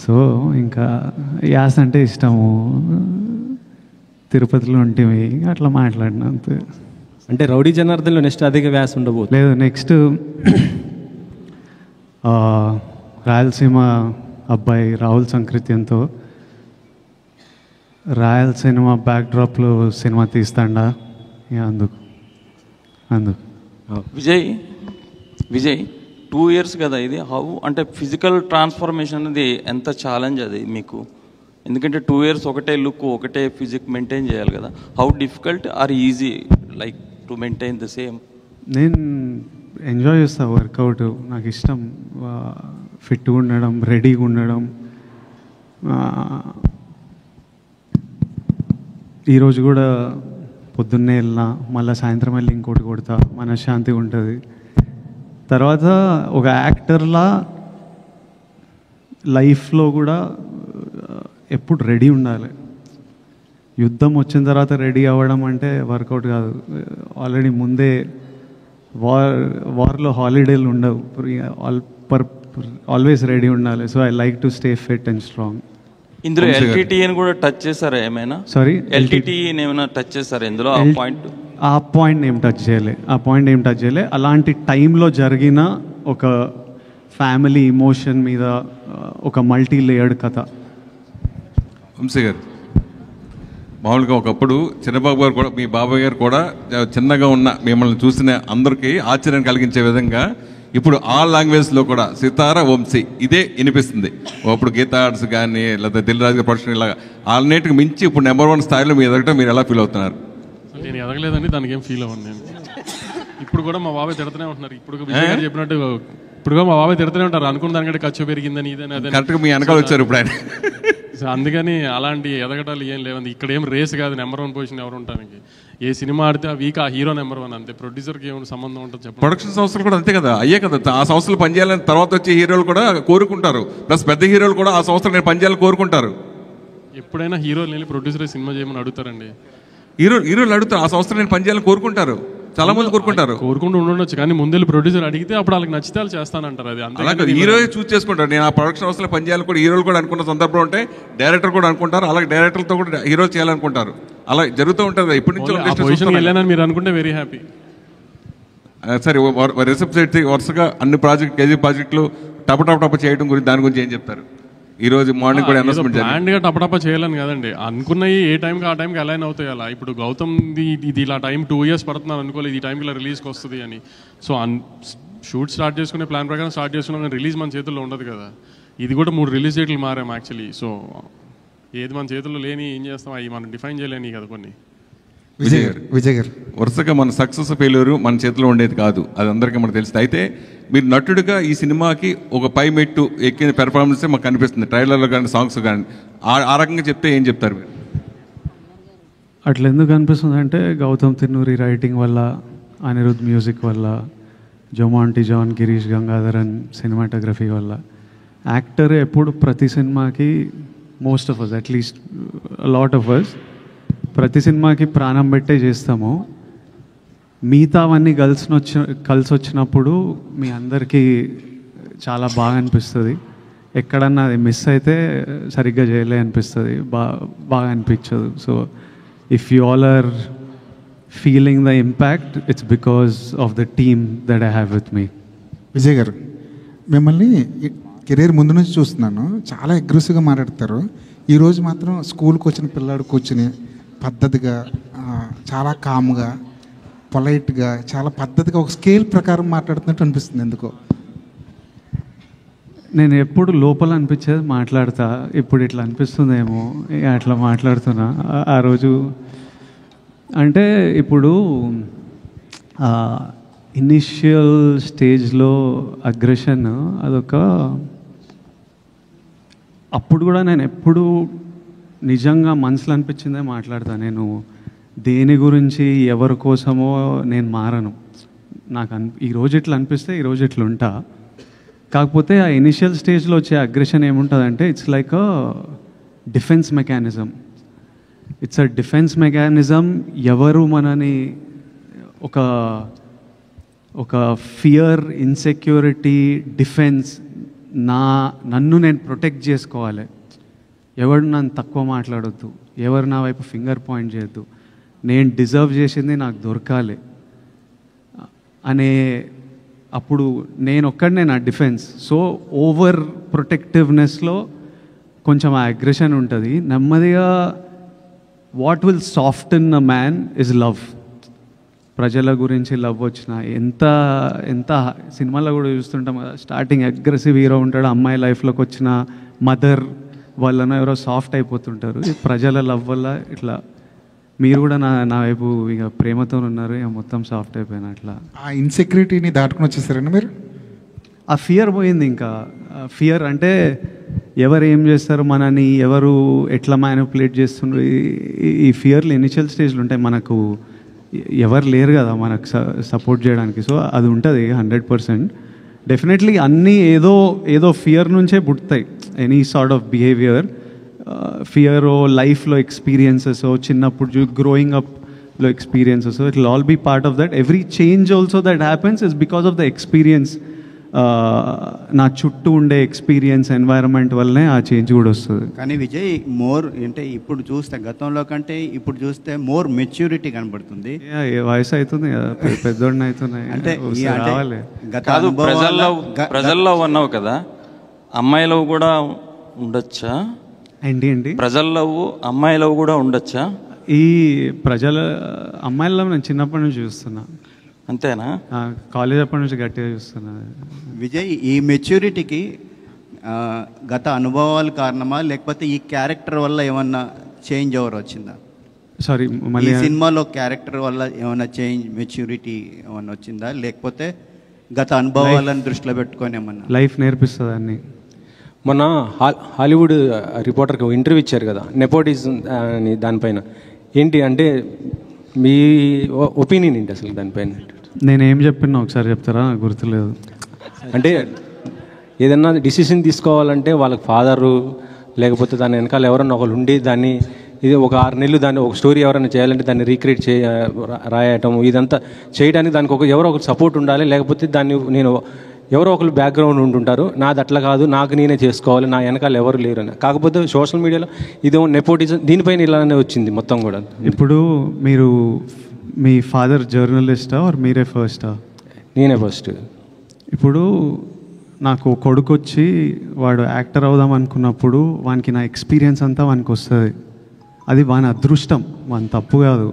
సో ఇంకా యాస అంటే ఇష్టము. తిరుపతిలో ఉంటేవి అట్లా మాట్లాడిన అంతే. అంటే రౌడీ జనార్దన్లో నెక్స్ట్ అధిక వ్యాస ఉండబోదు. లేదు, నెక్స్ట్ రాయలసీమ అబ్బాయి రాహుల్ సంకృత్యంతో రాయలసీమ బ్యాక్డ్రాప్లో సినిమా తీస్తాడా అందుకు. విజయ్ 2 years కదా ఇది. హౌ అంటే ఫిజికల్ ట్రాన్స్ఫర్మేషన్ అనేది ఎంత ఛాలెంజ్ అది మీకు? ఎందుకంటే 2 years ఒకటే లుక్ ఒకటే ఫిజిక్ మెయింటైన్ చేయాలి కదా. How difficult or easy like to maintain the same? నేను ఎంజాయ్ చేస్తాను వర్కౌట్, నాకు ఇష్టం. ఫిట్గా ఉండడం, రెడీగా ఉండడం. ఈరోజు కూడా పొద్దున్నే వెళ్ళినా మళ్ళీ సాయంత్రం వెళ్ళి ఇంకోటి కొడతా, మనశ్శాంతిగా ఉంటుంది. తర్వాత ఒక యాక్టర్లా లైఫ్లో కూడా ఎప్పుడు రెడీ ఉండాలి. యుద్ధం వచ్చిన తర్వాత రెడీ అవ్వడం అంటే వర్కౌట్ కాదు. ఆల్రెడీ ముందే వార్లో హాలిడేలు ఉండవు, ఆల్వేస్ రెడీ ఉండాలి. So I like to stay fit and strong. ఇందులో ఎల్టీటీని కూడా టచ్ చేశారా ఏమైనా? సారీ, ఎల్టీటీని ఏమైనా టచ్ చేశారా ఇందులో? ఆ పాయింట్ ఏం టచ్ చేయలే. అలాంటి టైంలో జరిగిన ఒక ఫ్యామిలీ ఇమోషన్ మీద ఒక మల్టీ లేయర్డ్ కథ. వంశీ గారు, మామూలుగా ఒకప్పుడు చిన్నబాబు గారు కూడా, మీ బాబాయ్ గారు కూడా చిన్నగా ఉన్న మిమ్మల్ని చూసిన అందరికీ ఆశ్చర్యం కలిగించే విధంగా ఇప్పుడు ఆల్ లాంగ్వేజ్లో కూడా సితార వంశీ ఇదే వినిపిస్తుంది. అప్పుడు గీతా ఆర్ట్స్ కానీ లేదా దిల్రాజు గారి ప్రొడక్షన్ ఇలాగా అన్నిటికి మించి ఇప్పుడు నెంబర్ 1 స్థాయిలో మీరు ఎదగటం మీరు ఎలా ఫీల్ అవుతున్నారు? నేను ఎదగలేదండి, దానికి ఏం ఫీల్ అవ్వండి. నేను ఇప్పుడు కూడా మా బాబాయ్ తిడుతూనే ఉంటున్నారు. ఇప్పుడు విజయ్ గారు చెప్పినట్టు ఇప్పుడు కూడా మా బాబాయ్ తిడుతూనే ఉంటారు. అనుకున్న దానికంటే ఖర్చు పెరిగిందని ఇదని అదే కరెక్ట్గా మీ వెనకాల వచ్చారు ఇప్పుడు ఆయన. సో అందుకని అలాంటి ఎదగటాలు ఏం లేవండి. ఇక్కడ ఏం రేస్ కాదు నెంబర్ 1 పొజిషన్ ఎవరు ఉంటానికి. ఏ సినిమా ఆడితే ఆ వీక్ ఆ హీరో నెంబర్ 1 అంతే. ప్రొడ్యూసర్కి ఏమైనా సంబంధం ఉంటుంది చెప్పండి. ప్రొడక్షన్ సంస్థలు కూడా అంతే కదా, అయ్యే కదా. ఆ సంస్థలు పనిచేయాలని తర్వాత వచ్చే హీరోలు కూడా కోరుకుంటారు. ప్లస్ పెద్ద హీరోలు కూడా ఆ సంస్థలు నేను పనిచేయాలని కోరుకుంటారు. ఎప్పుడైనా హీరోలు వెళ్ళి ప్రొడ్యూసర్ సినిమా చేయమని అడుగుతారండి. హీరోలు అడుగుతారు, ఆ సంస్థలు నేను పనిచేయాలని కోరుకుంటారు. చాలా మంది కోరుకుంటారు. కోరుకుంటూ ఉండొచ్చు, కానీ ముందు ప్రొడ్యూసర్ అడిగితే అప్పుడు వాళ్ళకి నచ్చితే వాళ్ళు చేస్తానంటారు. అది అలాగే హీరో చూస్ చేసుకుంటారు. నేను ఆ ప్రొడక్షన్ హౌస్లో పనిచేయాలి కూడా హీరోలు కూడా అనుకున్న సందర్భం ఉంటే డైరెక్టర్ కూడా అనుకుంటారు, అలాగే డైరెక్టర్తో కూడా హీరోలు చేయాలనుకుంటారు. అలా జరుగుతూ ఉంటుంది. ఇప్పటి నుంచి వెళ్ళానని మీరు అనుకుంటే వెరీ హ్యాపీ. సరే, రిసెప్ట్ వరుసగా అన్ని ప్రాజెక్ట్ కేజీ ప్రాజెక్టులు టప చేయడం గురించి దాని గురించి ఏం చెప్తారు? ఈ రోజు మార్నింగ్ కూడా అనౌన్స్మెంట్ ప్లాన్గా టపటప చేయాలని కదండి, అనుకున్నవి ఏ టైంకి ఆ టైంకి అలైన్ అవుతాయి. అలా ఇప్పుడు గౌతమ్ ఇది ఇలా టైం 2 years పడుతున్నాను అనుకోలేదు ఈ టైంకి ఇలా రిలీజ్కి వస్తుంది అని. సో షూట్ స్టార్ట్ చేసుకునే ప్లాన్ ప్రకారం స్టార్ట్ చేసుకున్నాం, కానీ రిలీజ్ మన చేతుల్లో ఉండదు కదా. ఇది కూడా 3 రిలీజ్ డేట్లు మారాం యాక్చువల్లీ. సో ఏది మన చేతుల్లో లేని ఏం చేస్తాం, అవి మనం డిఫైన్ చేయలేని కదా కొన్ని. విజయ్ గారు వరుసగా మన సక్సెస్ ఫెయిల్యూర్ మన చేతిలో ఉండేది కాదు, అది అందరికీ మనకు తెలుస్తుంది. అయితే మీరు నటుడిగా ఈ సినిమాకి ఒక పై మెట్టు ఎక్కిన పెర్ఫార్మెన్సే మాకు కనిపిస్తుంది, ట్రైలర్లో కానీ సాంగ్స్ కానీ. ఆ రకంగా చెప్తే ఏం చెప్తారు మీరు? అట్లా ఎందుకు అనిపిస్తుంది అంటే గౌతమ్ తిన్నూరి రైటింగ్ వల్ల, అనిరుద్ మ్యూజిక్ వల్ల, జొమాంటి జాన్, గిరీష్ గంగాధరన్ సినిమాటోగ్రఫీ వల్ల. యాక్టర్ ఎప్పుడు ప్రతి సినిమాకి most of us, at least lot of us, ప్రతి సినిమాకి ప్రాణం పెట్టే చేస్తాము. మిగతావన్నీ కలిసి వచ్చినప్పుడు మీ అందరికీ చాలా బాగా అనిపిస్తుంది. ఎక్కడన్నా అది మిస్ అయితే సరిగ్గా చేయలే అనిపిస్తుంది, బాగా అనిపించదు. So if you all are feeling the impact, it's because of the team that I have with me. Vijay గారు, మిమ్మల్ని కెరీర్ ముందు నుంచి చూస్తున్నాను, చాలా అగ్రెసివ్గా మాట్లాడతారు. ఈరోజు మాత్రం స్కూల్కి వచ్చిన పిల్లాడు కూర్చుని పద్ధతిగా, చాలా కామ్గా, పొలైట్గా, చాలా పద్ధతిగా ఒక స్కేల్ ప్రకారం మాట్లాడుతున్నట్టు అనిపిస్తుంది. ఎందుకో నేను ఎప్పుడు లోపల అనిపించేది మాట్లాడతా, ఇప్పుడు ఇట్లా అనిపిస్తుందేమో అట్లా మాట్లాడుతున్నా. ఆ రోజు అంటే ఇప్పుడు ఇనిషియల్ స్టేజ్లో అగ్రెషన్ అదొక, అప్పుడు కూడా నేను ఎప్పుడు నిజంగా మనసులో అనిపించిందే మాట్లాడతా. నేను దేని గురించి ఎవరి కోసమో నేను మారను. నాకు ఈరోజు ఇట్లా అనిపిస్తే ఈరోజు ఇట్లా ఉంటా. కాకపోతే ఆ ఇనిషియల్ స్టేజ్లో వచ్చే అగ్రెషన్ ఏముంటుందంటే it's like a defence mechanism. It's a defence mechanism. ఎవరు మనని ఒక ఫియర్, ఇన్సెక్యూరిటీ, డిఫెన్స్, నన్ను నేను ప్రొటెక్ట్ చేసుకోవాలి, ఎవరు నన్ను తక్కువ మాట్లాడొద్దు, ఎవరు నా వైపు ఫింగర్ పాయింట్ చేయొద్దు, నేను డిజర్వ్ చేసింది నాకు దొరకాలి అనే, అప్పుడు నేను ఒక్కడనే నా డిఫెన్స్. సో ఓవర్ ప్రొటెక్టివ్నెస్లో కొంచెం ఆ అగ్రెషన్ ఉంటుంది. నెమ్మదిగా what will soften a man is love. ప్రజల గురించి లవ్ వచ్చిన ఎంత సినిమాలో కూడా చూస్తుంటాం కదా, స్టార్టింగ్ అగ్రెసివ్ హీరో ఉంటాడు, అమ్మాయి లైఫ్లోకి వచ్చిన మదర్ వల్లన ఎవరో సాఫ్ట్ అయిపోతుంటారు. ప్రజల లవ్ వల్ల ఇట్లా మీరు కూడా నా వైపు ఇక ప్రేమతో ఉన్నారు, ఇక మొత్తం సాఫ్ట్ అయిపోయినా. అట్లా ఆ ఇన్సెక్యూరిటీని దాటుకుని వచ్చేసారండి మీరు? ఆ ఫియర్ పోయింది. ఇంకా ఫియర్ అంటే ఎవరు ఏం చేస్తారు, మనని ఎవరు ఎట్లా మ్యానిపులేట్ చేస్తుండ్రు, ఈ ఫియర్లు ఇనిషియల్ స్టేజ్లు ఉంటాయి. మనకు ఎవరు లేరు కదా మనకు సపోర్ట్ చేయడానికి. సో అది ఉంటుంది 100%. డెఫినెట్లీ అన్నీ ఏదో ఫియర్ నుంచే పుడతాయి. Any sort of behaviour, fear లైఫ్లో ఎక్స్పీరియన్సెస్, చిన్నప్పుడు గ్రోయింగ్ అప్లో experiences, it will all be part of that. Every change also that happens is because of the experience. నా చుట్టూ ఉండే ఎక్స్పీరియన్స్, ఎన్వైరన్మెంట్ వల్లనే ఆ చేంజ్ కూడా వస్తుంది. కానీ విజయ్ మోర్ అంటే ఇప్పుడు చూస్తే గతంలో కంటే ఇప్పుడు చూస్తే మోర్ మెచ్యూరిటీ కనబడుతుంది. వయసు అవుతుంది కదా, పెద్దోడిని అవుతున్నాయి అంటే రావాలి. కాదు, ప్రజల్లో ఉన్నావు కదా, అమ్మాయిలో కూడా ఉండొచ్చా? ఏంటి ప్రజల్లో అమ్మాయిలో కూడా ఉండొచ్చా? ఈ ప్రజల అమ్మాయిల్లో నేను చిన్నప్పటి నుంచి చూస్తున్నా. అంతేనా? కాలేజ్ అప్పటి నుంచి గట్టిగా చూస్తున్నా. విజయ్, ఈ మెచ్యూరిటీకి గత అనుభవాలు కారణమా, లేకపోతే ఈ క్యారెక్టర్ వల్ల ఏమన్నా చేంజ్ ఓవర్ వచ్చిందా? సారీ, మళ్ళీ సినిమాలో క్యారెక్టర్ వల్ల ఏమైనా చేంజ్, మెచ్యూరిటీ ఏమన్నా వచ్చిందా, లేకపోతే గత అనుభవాలను దృష్టిలో పెట్టుకొని ఏమన్నా? లైఫ్ నేర్పిస్తుంది అన్ని. మొన్న హాలీవుడ్ రిపోర్టర్కి ఇంటర్వ్యూ ఇచ్చారు కదా, నెపోటిజం అని, దానిపైన ఏంటి అంటే మీ ఒపీనియన్ ఏంటి అసలు దానిపైన? నేనేం చెప్పినా ఒకసారి చెప్తారా? నాకు గుర్తులేదు. అంటే ఏదన్నా డిసిషన్ తీసుకోవాలంటే వాళ్ళకి ఫాదరు లేకపోతే దాని వెనకాల ఎవరన్నా ఒకరు ఉండి దాన్ని ఇది ఒక 6 నెలలు దాన్ని ఒక స్టోరీ ఎవరైనా చేయాలంటే దాన్ని రీక్రియేట్ రాయటం ఇదంతా చేయడానికి దానికి ఎవరో ఒకరు సపోర్ట్ ఉండాలి. లేకపోతే దాన్ని నేను ఎవరో ఒకరు బ్యాక్గ్రౌండ్ ఉంటుంటారు, నాది అట్లా కాదు, నాకు నేనే చేసుకోవాలి, నా వెనకాల ఎవరు లేరు అని. కాకపోతే సోషల్ మీడియాలో ఇదేమో నెపోటిజం దీనిపైన ఇలానే వచ్చింది మొత్తం కూడా. ఇప్పుడు మీరు మీ ఫాదర్ జర్నలిస్టా ఆర్ మీరే ఫస్టా? నేనే ఫస్ట్. ఇప్పుడు నాకు కొడుకు వచ్చి వాడు యాక్టర్ అవుదాం అనుకున్నప్పుడు వానికి నా ఎక్స్పీరియన్స్ అంతా వానికి వస్తుంది. అది వాని అదృష్టం, వాని తప్పు కాదు.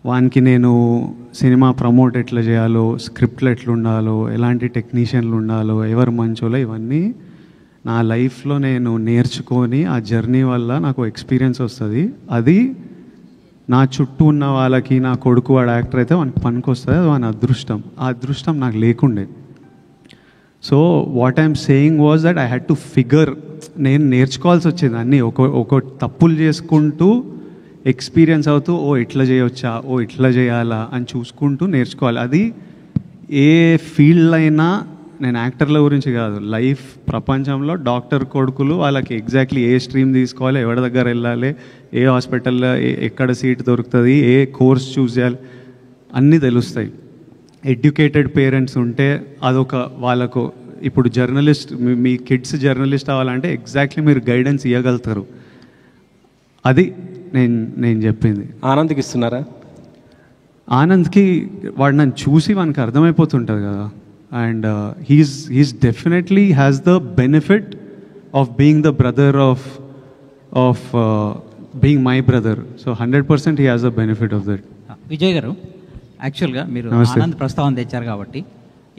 వానికి నేను సినిమా ప్రమోట్ ఎట్లా చేయాలో, స్క్రిప్ట్లు ఎట్లా ఉండాలో, ఎలాంటి టెక్నీషియన్లు ఉండాలో, ఎవరు మంచోలో, ఇవన్నీ నా లైఫ్లో నేను నేర్చుకొని ఆ జర్నీ వల్ల నాకు ఎక్స్పీరియన్స్ వస్తుంది. అది నా చుట్టూ ఉన్న వాళ్ళకి, నా కొడుకు వాడు యాక్టర్ అయితే వానికి పనికి వస్తుంది, అది వాని అదృష్టం. ఆ అదృష్టం నాకు లేకుండే. So what I'm saying was that I had to figure, నేను నేర్చుకోవాల్సి వచ్చేది అన్నీ. ఒక తప్పులు చేసుకుంటూ ఎక్స్పీరియన్స్ అవుతూ ఓ ఇట్లా చేయవచ్చా, ఓ ఇట్లా చేయాలా అని చూసుకుంటూ నేర్చుకోవాలి. అది ఏ ఫీల్డ్ అయినా, నేను యాక్టర్ల గురించి కాదు, లైఫ్ ప్రపంచంలో డాక్టర్ కొడుకులు వాళ్ళకి ఎగ్జాక్ట్లీ ఏ స్ట్రీమ్ తీసుకోవాలి, ఎవరి దగ్గర వెళ్ళాలి, ఏ హాస్పిటల్లో ఎక్కడ సీట్ దొరుకుతుంది, ఏ కోర్స్ చూస్ చేయాలి, అన్నీ తెలుస్తాయి. ఎడ్యుకేటెడ్ పేరెంట్స్ ఉంటే అదొక వాళ్ళకు, ఇప్పుడు జర్నలిస్ట్, మీ కిడ్స్ జర్నలిస్ట్ అవ్వాలంటే ఎగ్జాక్ట్లీ మీరు గైడెన్స్ ఇవ్వగలుగుతారు. అది నేను చెప్పింది. ఆనంద్కి ఇస్తున్నారా? ఆనంద్కి వాడు నన్ను చూసి వానికి అర్థమైపోతుంటుంది కదా. And he's definitely has the benefit of being the brother of being my brother. So 100% he has the benefit of that. Vijay గారు, యాక్చువల్గా మీరు ఆనంద్ ప్రస్తావన తెచ్చారు కాబట్టి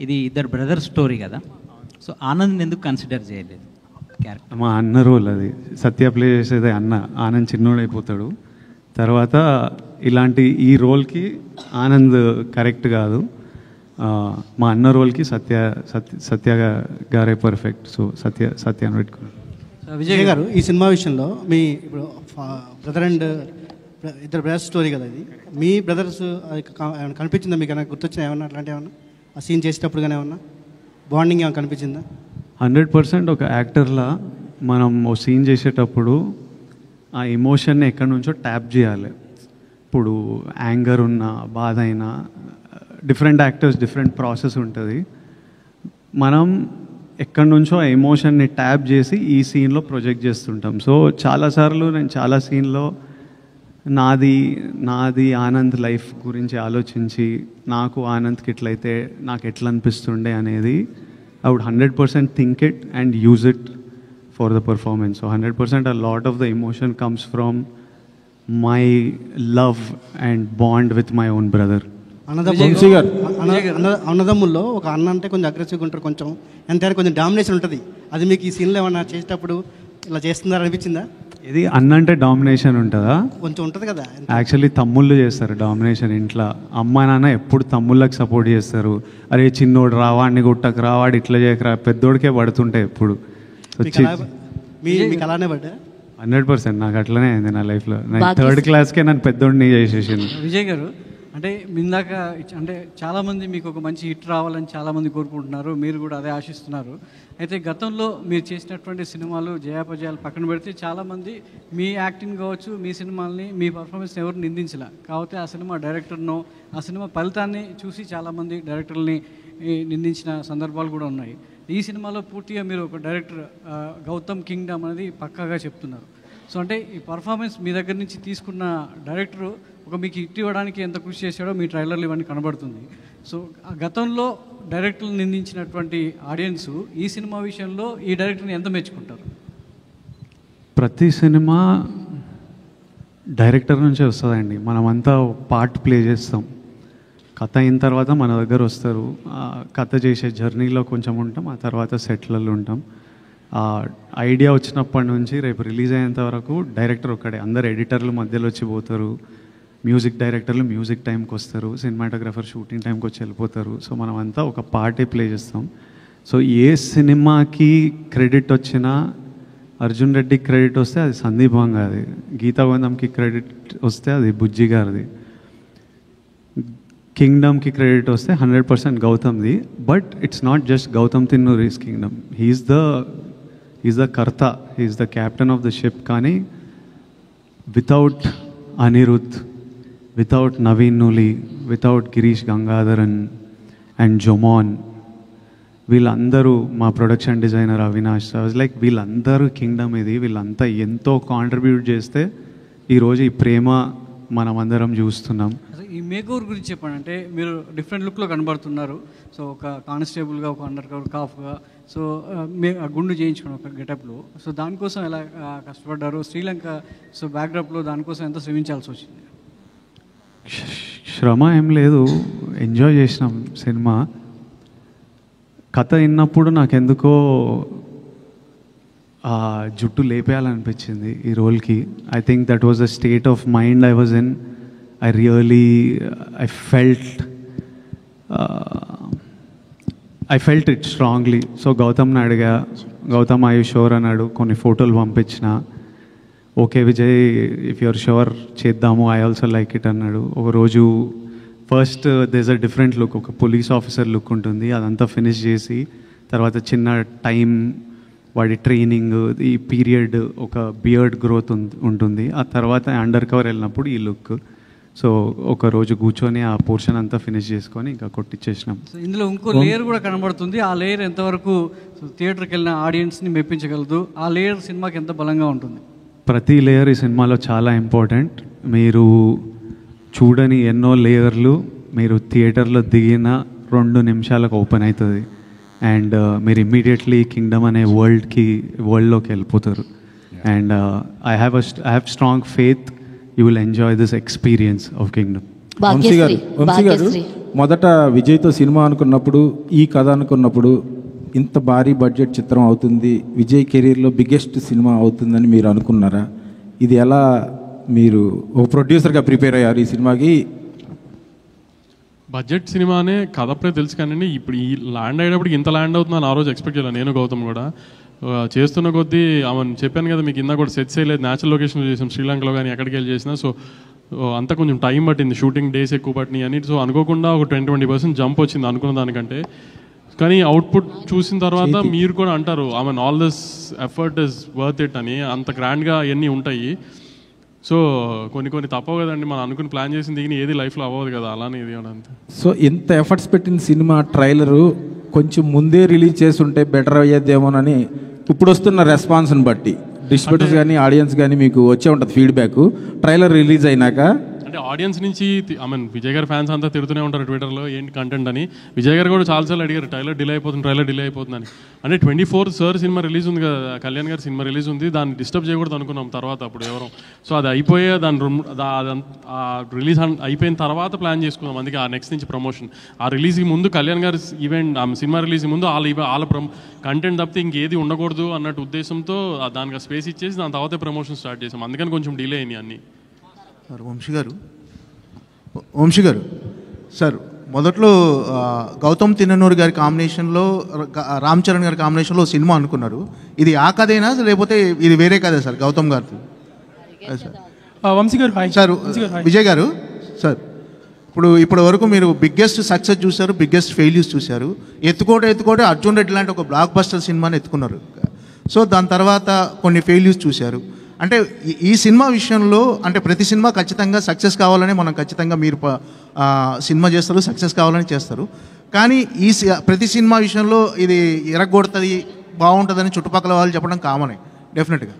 ఇది ఇద్దరు బ్రదర్ స్టోరీ కదా, సో ఆనంద్ ఎందుకు కన్సిడర్ చేయలేదు క్యారెక్టర్? మా అన్న రోల్ అది. సత్య ప్లే చేసేది అన్న. ఆనంద్ చిన్నోడైపోతాడు. తర్వాత ఇలాంటి ఈ రోల్కి ఆనంద్ కరెక్ట్ కాదు. మా అన్న రోల్కి సత్య గారే పర్ఫెక్ట్. సో సత్య అని పెట్టుకున్నాను. విజయ్ గారు, ఈ సినిమా విషయంలో మీ ఇప్పుడు బ్రదర్ అండ్ ఇద్దరు బ్రదర్స్ స్టోరీ కదా ఇది, మీ బ్రదర్స్ ఏమైనా కనిపించిందా మీకు? ఏమైనా గుర్తొచ్చినా ఏమన్నా అట్లాంటి ఏమన్నా ఆ సీన్ చేసేటప్పుడు కానీ ఏమన్నా బాండింగ్ ఏమైనా కనిపించిందా? 100% ఒక యాక్టర్లా మనం ఓ సీన్ చేసేటప్పుడు ఆ ఎమోషన్ని ఎక్కడి నుంచో ట్యాప్ చేయాలి. ఇప్పుడు యాంగర్ ఉన్నా, బాధ అయినా, డిఫరెంట్ యాక్టర్స్ డిఫరెంట్ ప్రాసెస్ ఉంటుంది. మనం ఎక్కడి నుంచో ఆ ఎమోషన్ని ట్యాప్ చేసి ఈ సీన్లో ప్రొజెక్ట్ చేస్తుంటాం. సో చాలాసార్లు నేను చాలా సీన్లో నాది ఆనంద్ లైఫ్ గురించి ఆలోచించి, నాకు ఆనంద్కి ఎట్లయితే నాకు ఎట్లా అనిపిస్తుండే అనేది I would 100% think it and use it for the performance. So 100% a lot of the emotion comes from my love and bond with my own brother. అన్నదమ్ముల్లో ఒక అన్న అంటే కొంచెం అగ్రెసివ్గా ఉంటారు, కొంచెం ఎంతైనా కొంచెం డామినేషన్ ఉంటుంది. అది మీకు ఈ సీన్లో ఏమన్నా చేసేటప్పుడు ఇలా చేస్తున్నారు అనిపించిందా? ఇది అన్న అంటే డామినేషన్ ఉంటుందా? కొంచెం ఉంటుంది కదా. యాక్చువల్లీ తమ్ముళ్ళు చేస్తారు డామినేషన్ ఇంట్లో. అమ్మ నాన్న ఎప్పుడు తమ్ముళ్ళకి సపోర్ట్ చేస్తారు. అరే చిన్నోడు రావాడిని గుట్టకు రావాడు ఇట్లా చేయకరా, పెద్దోడికే పడుతుంటాయి ఎప్పుడు. మీకు అలానే పడ్డా? 100% నాకు అట్లనే అయింది నా లైఫ్లో. నేను 3rd క్లాస్కే నన్ను పెద్దోడిని చేసేసాను. విజయ్ గారు, అంటే ఇందాక అంటే చాలామంది మీకు ఒక మంచి హిట్ రావాలని చాలామంది కోరుకుంటున్నారు, మీరు కూడా అదే ఆశిస్తున్నారు. అయితే గతంలో మీరు చేసినటువంటి సినిమాలు జయాపజయాలు పక్కన పెడితే చాలామంది మీ యాక్టింగ్ కావచ్చు, మీ సినిమాల్ని, మీ పర్ఫార్మెన్స్ని ఎవరు నిందించలే. కాకపోతే ఆ సినిమా డైరెక్టర్నో, ఆ సినిమా ఫలితాన్ని చూసి చాలామంది డైరెక్టర్ని నిందించిన సందర్భాలు కూడా ఉన్నాయి. ఈ సినిమాలో పూర్తిగా మీరు ఒక డైరెక్టర్ గౌతమ్ కింగ్డమ్ అనేది పక్కాగా చెప్తున్నారు. సో అంటే ఈ పర్ఫార్మెన్స్ మీ దగ్గర నుంచి తీసుకున్న డైరెక్టరు ఒక మీకు హిట్ ఇవ్వడానికి ఎంత కృషి చేశాడో మీ ట్రైలర్లు ఇవన్నీ కనబడుతుంది. సో గతంలో డైరెక్టర్లు నిందించినటువంటి ఆడియన్స్ ఈ సినిమా విషయంలో ఈ డైరెక్టర్ని ఎంత మెచ్చుకుంటారు? ప్రతి సినిమా డైరెక్టర్ నుంచే వస్తుందండి. మనమంతా పార్ట్ ప్లే చేస్తాం. కథ అయిన తర్వాత మన దగ్గర వస్తారు. కథ చేసే జర్నీలో కొంచెం ఉంటాం, ఆ తర్వాత సెట్లలో ఉంటాం. ఐడియా వచ్చినప్పటి నుంచి రేపు రిలీజ్ అయ్యేంత వరకు డైరెక్టర్ ఒక్కడే. అందరు ఎడిటర్లు మధ్యలో వచ్చి పోతారు, మ్యూజిక్ డైరెక్టర్లు మ్యూజిక్ టైంకి వస్తారు, సినిమాటోగ్రాఫర్ షూటింగ్ టైంకి వచ్చి వెళ్ళిపోతారు. సో మనం అంతా ఒక పార్టే ప్లే చేస్తాం. సో ఏ సినిమాకి క్రెడిట్ వచ్చినా, అర్జున్ రెడ్డికి క్రెడిట్ వస్తే అది సందీప్ వంగాది, గీతా గోవిందంకి క్రెడిట్ వస్తే అది బుజ్జి గారిది, కింగ్డమ్కి క్రెడిట్ వస్తే 100% గౌతమ్ది. But it's not just Gautam Tinnuri's Kingdom. He's the కర్త, he's the captain of the ship. కానీ without Anirudh, without Naveen Nooli, without Girish Gangadharan and Jomon, వీళ్ళందరూ మా ప్రొడక్షన్ డిజైనర్ అవినాష్ లైక్ వీళ్ళందరూ కింగ్డమ్ ఇది, వీళ్ళంతా ఎంతో కాంట్రిబ్యూట్ చేస్తే ఈరోజు ఈ ప్రేమ మనమందరం చూస్తున్నాం. ఈ మేకోవర్ గురించి చెప్పండి. అంటే మీరు డిఫరెంట్ లుక్లో కనబడుతున్నారు. సో ఒక కానిస్టేబుల్గా, ఒక అండర్ కవర్ కాఫ్గా, సో గుండు చేయించుకుని ఒక గెటప్లో, సో దానికోసం ఎలా కష్టపడ్డారు? శ్రీలంక సో బ్యాక్డ్రాప్లో దానికోసం ఎంత శ్రమించాల్సి వచ్చింది? శ్రమ ఏం లేదు, ఎంజాయ్ చేసినాం సినిమా. కథ విన్నప్పుడు నాకెందుకో ఆ జుట్టు లేపేయాలనిపించింది ఈ రోల్కి. I think that was the state of mind I was in. I felt it strongly. So గౌతమ్ని అడిగా, గౌతమ్ ఐ యూ షూర్ అన్నాడు. కొన్ని ఫోటోలు పంపించిన. Okay Vijay, if you're sure చేద్దాము, ఐ ఆల్సో లైక్ ఇట్ అన్నాడు. ఒకరోజు first there's a different look, ఒక పోలీస్ ఆఫీసర్ లుక్ ఉంటుంది, అదంతా ఫినిష్ చేసి తర్వాత చిన్న టైం వాడి ట్రైనింగ్, ఈ పీరియడ్, ఒక బియర్డ్ గ్రోత్ ఉంటుంది. ఆ తర్వాత అండర్ కవర్ వెళ్ళినప్పుడు ఈ లుక్. సో ఒక రోజు కూర్చొని ఆ పోర్షన్ అంతా ఫినిష్ చేసుకొని ఇంకా కొట్టించేసినాం. సో ఇందులో ఇంకో లేయర్ కూడా కనబడుతుంది. ఆ లేయర్ ఎంతవరకు థియేటర్కి వెళ్ళిన ఆడియన్స్ని మెప్పించగలదు? ఆ లేయర్ సినిమాకి ఎంత బలంగా ఉంటుంది? ప్రతి లేయర్ ఈ సినిమాలో చాలా ఇంపార్టెంట్. మీరు చూడని ఎన్నో లేయర్లు మీరు థియేటర్లో దిగిన 2 నిమిషాలకు ఓపెన్ అవుతుంది. అండ్ మీరు ఇమ్మీడియట్లీ కింగ్డమ్ అనే వరల్డ్లోకి వెళ్ళిపోతారు. And I have strong faith you will enjoy this experience of kingdom. Vamshi గారు, మొదట విజయ్తో సినిమా అనుకున్నప్పుడు, ఈ కథ అనుకున్నప్పుడు ఇంత భారీ బడ్జెట్ చిత్రం అవుతుంది, విజయ్ కెరీర్లో బిగ్గెస్ట్ సినిమా అవుతుందని మీరు అనుకున్నారా? ఇది ఎలా మీరు ఒక ప్రొడ్యూసర్గా ప్రిపేర్ అయ్యారు ఈ సినిమాకి? బడ్జెట్ సినిమానే కథ అప్పుడే తెలుసు కానీ ఇప్పుడు ఈ ల్యాండ్ అయ్యేటప్పటికి ఇంత ల్యాండ్ అవుతుందని ఆ రోజు ఎక్స్పెక్ట్ చేయాలి. నేను గౌతమ్ కూడా చేస్తున్న కొద్దీ చెప్పాను కదా మీకు, ఇందా కూడా సెట్స్ వేయలేదు, న్యాచురల్ లొకేషన్లో చేసాం, శ్రీలంకలో కానీ ఎక్కడికి వెళ్ళి చేసినా. సో అంతా కొంచెం టైం పట్టింది, షూటింగ్ డేస్ ఎక్కువ పట్టినాయి అని. సో అనుకోకుండా ఒక 20% జంప్ వచ్చింది అనుకున్న దానికంటే. కానీ అవుట్పుట్ చూసిన తర్వాత మీరు కూడా అంటారు all this effort is worth it అని. అంత గ్రాండ్గా అవన్నీ ఉంటాయి. సో కొన్ని తప్పవు కదండి, మనం అనుకుని ప్లాన్ చేసింది దిగిన ఏది లైఫ్లో అవ్వదు కదా, అలానే ఇది అంతే. సో ఇంత ఎఫర్ట్స్ పెట్టిన సినిమా ట్రైలరు కొంచెం ముందే రిలీజ్ చేసి ఉంటే బెటర్ అయ్యేదేమోనని ఇప్పుడు వస్తున్న రెస్పాన్స్ని బట్టి డిస్ట్రిబ్యూటర్స్ కానీ ఆడియన్స్ కానీ మీకు వచ్చే ఉంటుంది ఫీడ్బ్యాక్ ట్రైలర్ రిలీజ్ అయినాక. అంటే ఆడియన్స్ నుంచి విజయ్ గారి ఫ్యాన్స్ అంతా తిడుతూనే ఉంటారు ట్విట్టర్లో ఏంటి కంటెంట్ అని. విజయ్ గారు కూడా చాలాసార్లు అడిగారు ట్రైలర్ డిలే అయిపోతుందని. అంటే 24 సార్ సినిమా రిలీజ్ ఉంది కదా, కళ్యాణ్ గారి సినిమా రిలీజ్ ఉంది, దాన్ని డిస్టర్బ్ చేయకూడదు అనుకున్నాం తర్వాత అప్పుడు ఎవరు. సో అది అయిపోయే రిలీజ్ అయిపోయిన తర్వాత ప్లాన్ చేసుకున్నాం. అందుకే ఆ నెక్స్ట్ నుంచి ప్రమోషన్. ఆ రిలీజ్కి ముందు కళ్యాణ్ గారి ఈవెంట్ సినిమా రిలీజ్కి ముందు వాళ్ళ కంటెంట్ తప్పితే ఇంకేది ఉండకూడదు అన్నట్టు ఉద్దేశంతో దానికి స్పేస్ ఇచ్చేసి దాని తర్వాత ప్రమోషన్ స్టార్ట్ చేసాం. అందుకని కొంచెం డిలే అయినాయి అన్నీ. వంశీ గారు సార్, మొదట్లో గౌతమ్ తిన్ననూరు గారి కాంబినేషన్లో రామ్ చరణ్ గారి కాంబినేషన్లో సినిమా అనుకున్నారు. ఇది ఆ కథేనా లేకపోతే ఇది వేరే కథే సార్ గౌతమ్ గారిది? వంశీ గారు సార్, విజయ్ గారు సార్, ఇప్పటి వరకు మీరు బిగ్గెస్ట్ సక్సెస్ చూశారు, బిగ్గెస్ట్ ఫెయిల్యూస్ చూశారు. ఎత్తుకోటే అర్జున్ రెడ్డి లాంటి ఒక బ్లాక్ బస్టర్ సినిమాని ఎత్తుకున్నారు. సో దాని తర్వాత కొన్ని ఫెయిల్యూస్ చూశారు. అంటే ఈ సినిమా విషయంలో అంటే ప్రతి సినిమా ఖచ్చితంగా సక్సెస్ కావాలని మనం ఖచ్చితంగా మీరు సినిమా చేస్తారు, సక్సెస్ కావాలని చేస్తారు. కానీ ప్రతి సినిమా విషయంలో ఇది ఎరగొడుతుంది, బాగుంటుందని చుట్టుపక్కల వాళ్ళు చెప్పడం కామనే డెఫినెట్గా.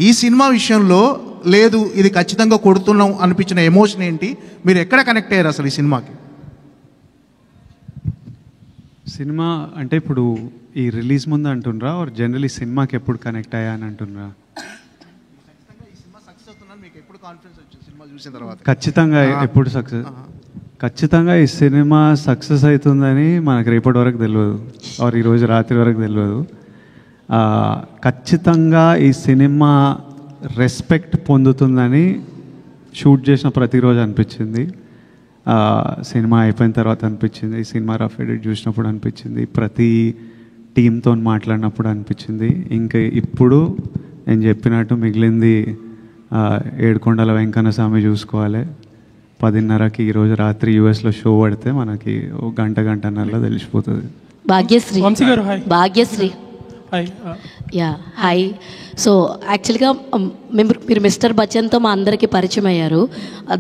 ఈ సినిమా విషయంలో లేదు, ఇది ఖచ్చితంగా కొడుతున్నాం అనిపించిన ఎమోషన్ ఏంటి? మీరు ఎక్కడ కనెక్ట్ అయ్యారు అసలు ఈ సినిమాకి? సినిమా అంటే ఇప్పుడు ఈ రిలీజ్ ముందు అంటుండ్రా ఆర్ జనరలీ సినిమాకి ఎప్పుడు కనెక్ట్ అయ్యా అని అంటుండ్రా? ఖచ్చితంగా ఎప్పుడు ఖచ్చితంగా ఈ సినిమా సక్సెస్ అవుతుందని మనకు రేపటి వరకు తెలియదు, ఆర్ ఈరోజు రాత్రి వరకు తెలియదు. ఖచ్చితంగా ఈ సినిమా రెస్పెక్ట్ పొందుతుందని షూట్ చేసిన ప్రతిరోజు అనిపించింది. సినిమా అయిపోయిన తర్వాత అనిపించింది, ఈ సినిమా రఫ్ ఎడిట్ చూసినప్పుడు అనిపించింది, ప్రతి టీంతో మాట్లాడినప్పుడు అనిపించింది. ఇంకా ఇప్పుడు నేను చెప్పినట్టు మిగిలింది ఏడుకొండల వెంకన్న స్వామి చూసుకోవాలి. 10:30కి ఈరోజు రాత్రి యూఎస్లో షో పడితే మనకి ఒక గంటన్నరలో తెలిసిపోతుంది. Bhagyashree yeah hi. సో యాక్చువల్గా మీరు మిస్టర్ బచ్చన్తో మా అందరికీ పరిచయం అయ్యారు.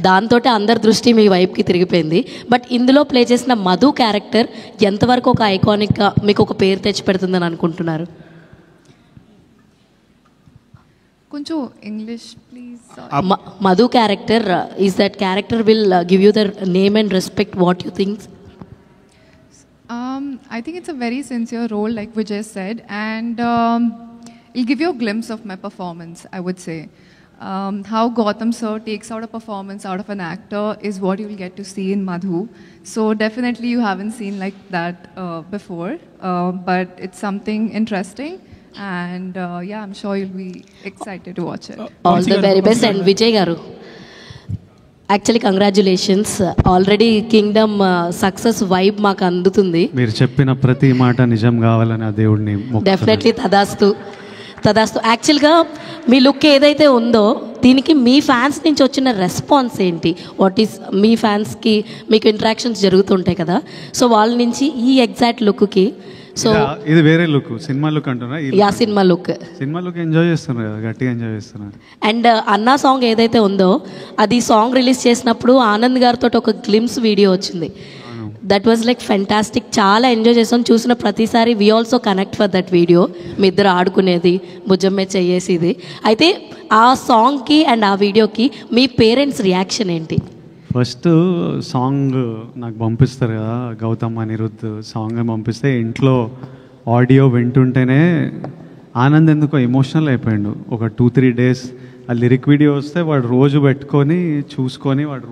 దాంతో అందరి దృష్టి మీ వైపుకి తిరిగిపోయింది. బట్ ఇందులో ప్లే చేసిన మధు క్యారెక్టర్ ఎంతవరకు ఒక ఐకానిక్గా మీకు ఒక పేరు తెచ్చి పెడుతుందని అనుకుంటున్నారు? కొంచెం English please. Madhu character is that character will give you the name and respect. What you think? I think it's a very sincere role, like Vijay said, and it'll give you a glimpse of my performance, I would say. How Gautam sir takes out a performance out of an actor is what you'll get to see in Madhu. So definitely you haven't seen like that before, but it's something interesting, and yeah, I'm sure you'll be excited to watch it. All the very best. And Vijay garu, actually congratulations. Already Kingdom success vibe మాకు అందుతుంది. మీరు చెప్పిన ప్రతి మాట నిజం కావాలని ఆ దేవుడిని డెఫినెట్లీ తదాస్తు తదాస్తు. యాక్చువల్గా మీ లుక్ ఏదైతే ఉందో దీనికి మీ ఫ్యాన్స్ నుంచి వచ్చిన రెస్పాన్స్ ఏంటి? వాట్ ఈస్ మీ ఫ్యాన్స్కి మీకు ఇంటరాక్షన్స్ జరుగుతుంటాయి కదా, సో వాళ్ళ నుంచి ఈ ఎగ్జాక్ట్ లుక్కి. సో ఇది వేరే లుక్, సినిమా లుక్ అంటున్నా. Yeah cinema look, cinema look enjoy చేస్తున్నారు కదా, గట్టిగా ఎంజాయ్ చేస్తున్నారు. అండ్ అన్నా సాంగ్ ఏదైతే ఉందో అది సాంగ్ రిలీజ్ చేసినప్పుడు ఆనంద్ గారితో ఒక గ్లిమ్స్ వీడియో వచ్చింది. That was like fantastic. చాలా ఎంజాయ్ చేసాం. చూసిన ప్రతిసారి we also connect for that video. మీ ఇద్దరు ఆడుకునేది, భుజమ్మే చెయ్యేసేది. అయితే ఆ సాంగ్కి అండ్ ఆ వీడియోకి మీ పేరెంట్స్ రియాక్షన్ ఏంటి? ఫస్ట్ సాంగ్ నాకు పంపిస్తారు కదా, గౌతమ్ అనిరుద్ధ్ సాంగ్ పంపిస్తే ఇంట్లో ఆడియో వింటుంటేనే ఆనంద్ ఎందుకో ఎమోషనల్ అయిపోయాడు. ఒక 2-3 days ఆ లిరిక్ వీడియో వస్తే వాడు రోజు పెట్టుకొని చూసుకొని వాడు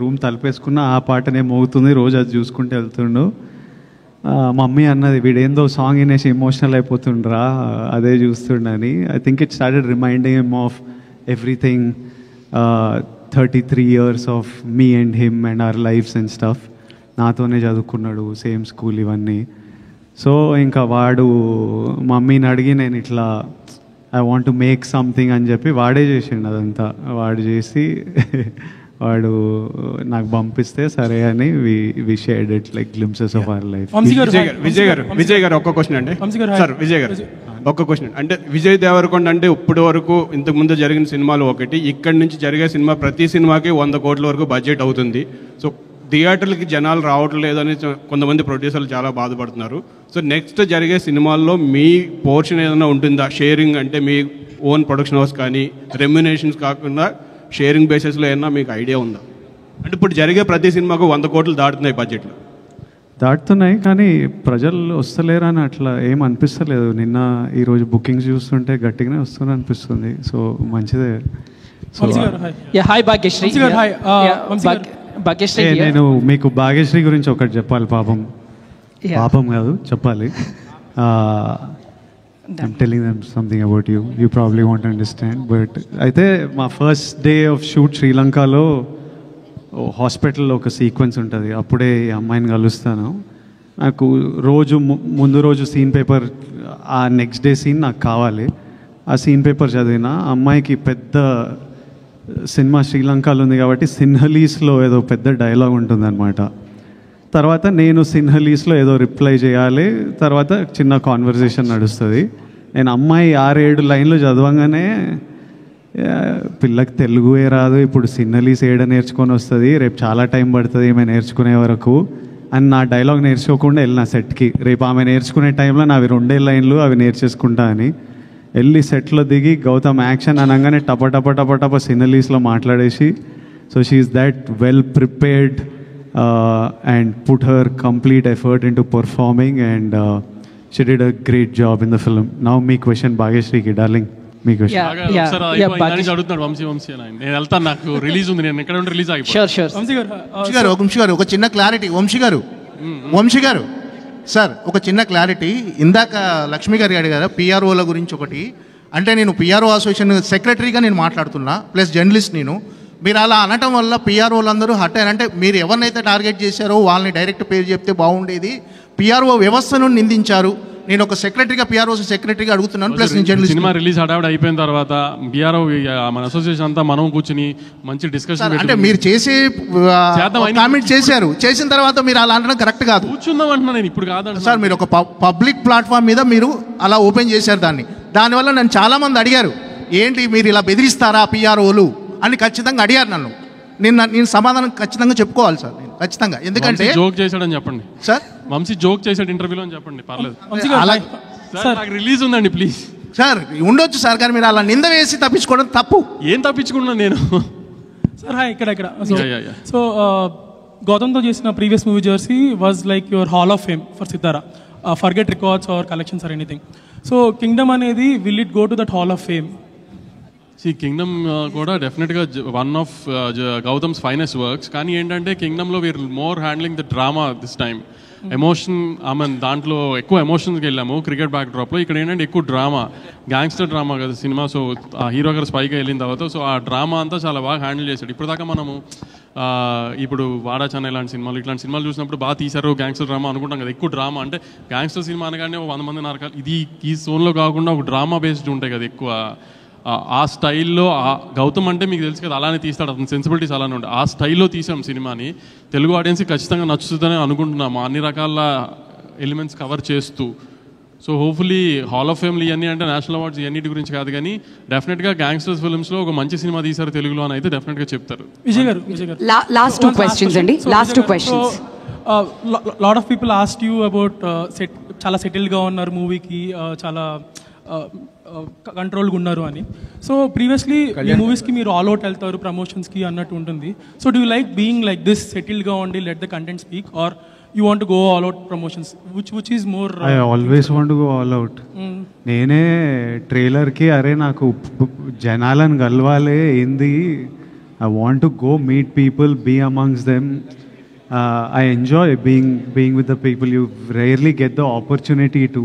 రూమ్ తలుపేసుకున్న ఆ పాటనే మోగుతుంది, రోజు అది చూసుకుంటూ వెళ్తుండు. మమ్మీ అన్నది వీడేందో సాంగ్ వినేసి ఎమోషనల్ అయిపోతుండ్రా అదే చూస్తుండని. I think it started reminding him of everything, 33 years of me and him and our lives and stuff. నాతోనే చదువుకున్నాడు, సేమ్ స్కూల్ ఇవన్నీ. సో ఇంకా వాడు మమ్మీని అడిగి నేను ఇట్లా I want to make something అని చెప్పి వాడే చేసిండు అదంతా. వాడు చేసి వాడు నాకు పంపిస్తే సరే అని we shared it like glimpses of our life. Vijay గారు ఒక్క క్వశ్చన్ అండి సార్. విజయ్ గారు ఒక్క క్వశ్చన్ అంటే విజయ్ దేవరకొండ అంటే ఇప్పటి వరకు ఇంతకుముందు జరిగిన సినిమాలు ఒకటి, ఇక్కడి నుంచి జరిగే సినిమా ప్రతి సినిమాకి 100 కోట్ల వరకు బడ్జెట్ అవుతుంది. సో థియేటర్లకి జనాలు రావట్లేదు అని కొంతమంది ప్రొడ్యూసర్లు చాలా బాధపడుతున్నారు. సో నెక్స్ట్ జరిగే సినిమాల్లో మీ పోర్షన్ ఏదైనా ఉంటుందా? షేరింగ్ అంటే మీ ఓన్ ప్రొడక్షన్ హౌస్ కానీ రెమ్యునేషన్స్ కాకుండా షేరింగ్ బేసిస్లో ఏమన్నా మీకు ఐడియా ఉందా? అంటే ఇప్పుడు జరిగే ప్రతి సినిమాకు 100 కోట్లు దాటుతున్నాయి బడ్జెట్లో. దాటుతున్నాయి కానీ ప్రజలు వస్తలేరు అని అట్లా ఏం అనిపిస్తలేదు. నిన్న ఈరోజు బుకింగ్స్ చూస్తుంటే గట్టిగానే వస్తుంది అనిపిస్తుంది. సో మంచిదే. నేను మీకు భాగ్యశ్రీ గురించి ఒకటి చెప్పాలి. పాపం కాదు చెప్పాలి. I'm telling them something about you. You probably won't understand. But అయితే మా ఫస్ట్ డే ఆఫ్ షూట్ శ్రీలంకలో హాస్పిటల్లో ఒక సీక్వెన్స్ ఉంటుంది. అప్పుడే ఈ అమ్మాయిని కలుస్తాను. నాకు ముందు రోజు సీన్ పేపర్, ఆ నెక్స్ట్ డే సీన్ నాకు కావాలి. ఆ సీన్ పేపర్ చదివిన అమ్మాయికి పెద్ద సినిమా శ్రీలంకలో ఉంది కాబట్టి సిన్హలీస్లో ఏదో పెద్ద డైలాగ్ ఉంటుందన్నమాట. తర్వాత నేను సిన్హలీస్లో ఏదో రిప్లై చేయాలి. తర్వాత చిన్న కాన్వర్జేషన్ నడుస్తుంది. నేను అమ్మాయి 6-7 లైన్లు చదవంగానే పిల్లకి తెలుగుే రాదు, ఇప్పుడు సిన్హలీస్ ఏడ నేర్చుకొని వస్తుంది, రేపు చాలా టైం పడుతుంది ఆమె నేర్చుకునే వరకు అని నా డైలాగ్ నేర్చుకోకుండా వెళ్ళిన సెట్కి. రేపు ఆమె నేర్చుకునే టైంలో నావి 2 లైన్లు అవి నేర్చేసుకుంటా అని వెళ్ళి సెట్లో దిగి గౌతమ్ యాక్షన్ అనగానే టప సిన్హలీస్లో మాట్లాడేసి, so she is that well prepared and put her complete effort into performing and she did a great job in the film. Now me question Bhagyashree ki darling, me question. అడుగుతున్నాడు వంశీ అని. నేను వెళ్తాను, నాకు release ఉంది, నేను ఎక్కడ release అయిపోయి. వంశీ గారు ఒక చిన్న క్లారిటీ. వంశీ గారు సార్ ఒక చిన్న క్లారిటీ. ఇందాక లక్ష్మి గారు అడిగారు పిఆర్ఓల గురించి ఒకటి. అంటే నేను పిఆర్ఓ అసోసియేషన్ సెక్రటరీగా నేను మాట్లాడుతున్నా, ప్లస్ జర్నలిస్ట్ నేను. మీరు అలా అనటం వల్ల పిఆర్ఓలు అందరూ హట్ అయ్యారు. అంటే మీరు ఎవరినైతే టార్గెట్ చేశారో వాళ్ళని డైరెక్ట్ పేరు చెప్తే బాగుండేది. పిఆర్ఓ వ్యవస్థను నిందించారు. నేను ఒక సెక్రటరీగా పిఆర్ఓ సెక్రటరీగా అడుగుతున్నాను, ప్లస్ నేను జర్నలిస్ట్. సినిమా రిలీజ్ హడావిడి అయిపోయిన తర్వాత బిఆర్ఓ మన అసోసియేషన్ అంతా మనం కూర్చుని మంచి డిస్కషన్ అంటే మీరు చేసే కామెంట్ చేశారు, చేసిన తర్వాత మీరు అలా అనడం కరెక్ట్ కాదు. కూర్చుందాం అంటున్నా నేను, ఇప్పుడు కాదండి సార్. మీరు ఒక పబ్లిక్ ప్లాట్ఫామ్ మీద మీరు అలా ఓపెన్ చేశారు దానివల్ల నన్ను చాలామంది అడిగారు, ఏంటి మీరు ఇలా బెదిరిస్తారా పిఆర్ఓలు అని ఖచ్చితంగా అడిగారు నన్ను. నేను సమాధానం ఖచ్చితంగా చెప్పుకోవాలి సార్, నేను ఖచ్చితంగా. ఎందుకంటే జోక్ చేశాడని చెప్పండి సార్, వంశీ జోక్ చేశాడు ఇంటర్వ్యూలో అని చెప్పండి, పర్లేదు. నాకు రిలీజ్ ఉందండి ప్లీజ్ సార్. ఉండొచ్చు సార్, కానీ మీరు అలా నింద వేసి తప్పించుకోవడం తప్పు. ఏం తప్పించుకున్నాను నేను సార్? ఇక్కడ సో గౌతమ్తో చేసిన previous movie Jersey was like your hall of fame for Sithara, forget records or collections or anything. So Kingdom అనేది will it go to that hall of fame? Kingdom కూడా డెఫినెట్గా one of Gautam's finest works. కానీ ఏంటంటే కింగ్డమ్లో we're more handling the drama this time. Emotion దాంట్లో ఎక్కువ ఎమోషన్స్కి వెళ్ళాము cricket back డ్రాప్లో. ఇక్కడ ఏంటంటే ఎక్కువ డ్రామా, గ్యాంగ్స్టర్ డ్రామా కదా సినిమా. సో ఆ హీరో గారు స్పైగా వెళ్ళిన తర్వాత సో ఆ డ్రామా అంతా చాలా బాగా హ్యాండిల్ చేశాడు. ఇప్పుడు దాకా మనము ఇప్పుడు వాడా చెన్నై ఇలాంటి సినిమాలు చూసినప్పుడు బాగా తీశారు గ్యాంగ్స్టర్ డ్రామా అనుకుంటాం కదా. ఎక్కువ డ్రామా అంటే గ్యాంగ్స్టర్ సినిమా అనగానే 100 మంది నరకాలు, ఇది ఈ జోన్లో కాకుండా ఒక డ్రామా బేస్డ్ ఉంటాయి కదా ఎక్కువ. ఆ స్టైల్లో గౌతమ్ అంటే మీకు తెలుసు కదా, అలానే తీస్తాడు, అతని సెన్సిబిలిటీస్ అలానే ఉంటాయి. ఆ స్టైల్లో తీసాం సినిమాని. తెలుగు ఆడియన్స్కి ఖచ్చితంగా నచ్చుతుందని అనుకుంటున్నాము, అన్ని రకాల ఎలిమెంట్స్ కవర్ చేస్తూ. సో హోప్ఫుల్లీ హాల్ ఆఫ్ ఫేమ్లు ఇవన్నీ అంటే నేషనల్ అవార్డ్స్ ఇవన్నిటి గురించి కాదు, కానీ డెఫినెట్గా గ్యాంగ్స్టర్స్ ఫిల్మ్స్లో ఒక మంచి సినిమా తీశారు తెలుగులో అని అయితే డెఫినెట్గా చెప్తారు. విజయ్ గారు లాస్ట్ 2 questions అండి, last 2 questions. Lot of people asked you about చాలా సెటిల్గా ఉన్నారు మూవీకి, చాలా కంట్రోల్గా ఉన్నారు అని. సో ప్రీవియస్లీ ఈ మూవీస్కి మీరు ఆల్ అవుట్ వెళ్తారు ప్రమోషన్స్కి అన్నట్టు ఉంటుంది. So do you like being like this, సెటిల్గా ఉండి let the content speak, or you want to go all out promotions? Which is more? I always want to go all out. నేనే ట్రైలర్కి అరే నాకు జనాలను కలవాలి ఏంది, I want to go meet people, be amongst them. I enjoy being with the people. You rarely get the opportunity to.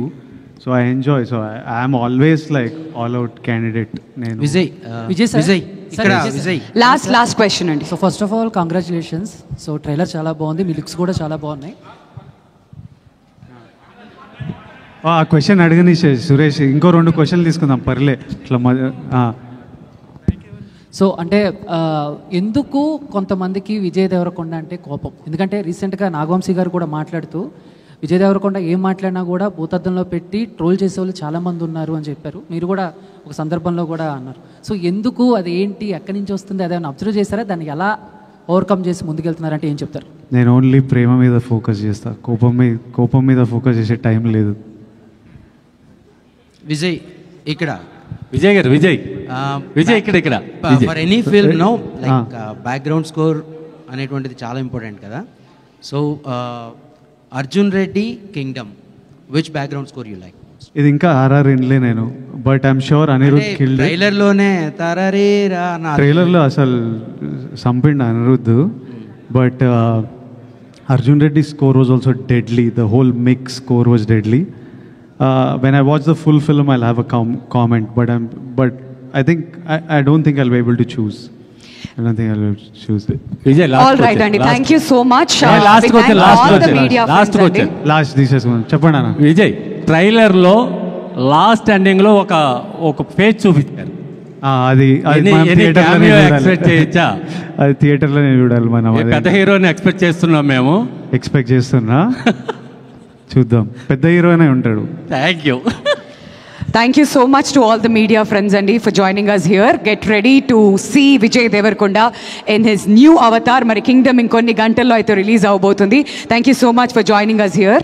So I enjoy. So I am always like all out candidate. Vijay last question andi. So first of all congratulations. So trailer చాలా బాగుంది, మీ looks కూడా చాలా బాగున్నాయి. ఆ question అడగని సురేష్, ఇంకో 2 క్వశ్చన్లు తీసుకుందాం పర్లే ఇట్లా. సో అంటే ఎందుకు కొంతమందికి విజయ్ దేవరకొండ అంటే కోపం? ఎందుకంటే రీసెంట్గా నాగవంశీ గారు కూడా మాట్లాడుతూ విజయ్ దేవరకొండ ఏం మాట్లాడినా కూడా భూతద్దంలో పెట్టి ట్రోల్ చేసే వాళ్ళు చాలామంది ఉన్నారు అని చెప్పారు. మీరు కూడా ఒక సందర్భంలో కూడా అన్నారు. సో ఎందుకు, అది ఏంటి, ఎక్కడి నుంచి వస్తుంది, అదేమైనా అబ్జర్వ్ చేస్తారా? దాన్ని ఎలా ఓవర్కమ్ చేసి ముందుకెళ్తున్నారంటే ఏం చెప్తారు? నేను ఓన్లీ ప్రేమ మీద ఫోకస్ చేస్తాను, కోపం మీద ఫోకస్ చేసే టైం లేదు. విజయ్ ఇక్కడ విజయ్ గారు విజయ్ ఇక్కడ for any film no like background score అనేటువంటిది చాలా ఇంపార్టెంట్ కదా. So Arjun Reddy Kingdom, which background score you like? ఇది ఇంకా ఆర్ఆర్ వినలే నేను, but I'm sure Anirudh killed. ట్రైలర్లో అసలు సంపిండు Anirudh, but Arjun Reddy score was also deadly. The whole mix score was deadly. When I watch the full film, I'll have a comment, but I think I don't think I'll be able to choose. I don't think I'll be able to choose. Vijay, all right, Andy. Thank you so much. Last question. Last తీసేసుకుందాం, చెప్పండి అన్న. Vijay trailer లో last ending లో ఒక phase చూపించారు, అది expect చేయొచ్చా? అది థియేటర్లోనే చూడాలి మనం. పెద్ద హీరోని ఎక్స్పెక్ట్ చేస్తున్నాం మేము. ఎక్స్పెక్ట్ చేస్తున్నా, చూద్దాం, పెద్ద హీరోనే ఉంటాడు. Thank you so much to all the media friends Andy for joining us here. Get ready to see Vijay Devarkonda in his new avatar. Mari Kingdom inkonni gantallo aithe release avbotundi. Thank you so much for joining us here.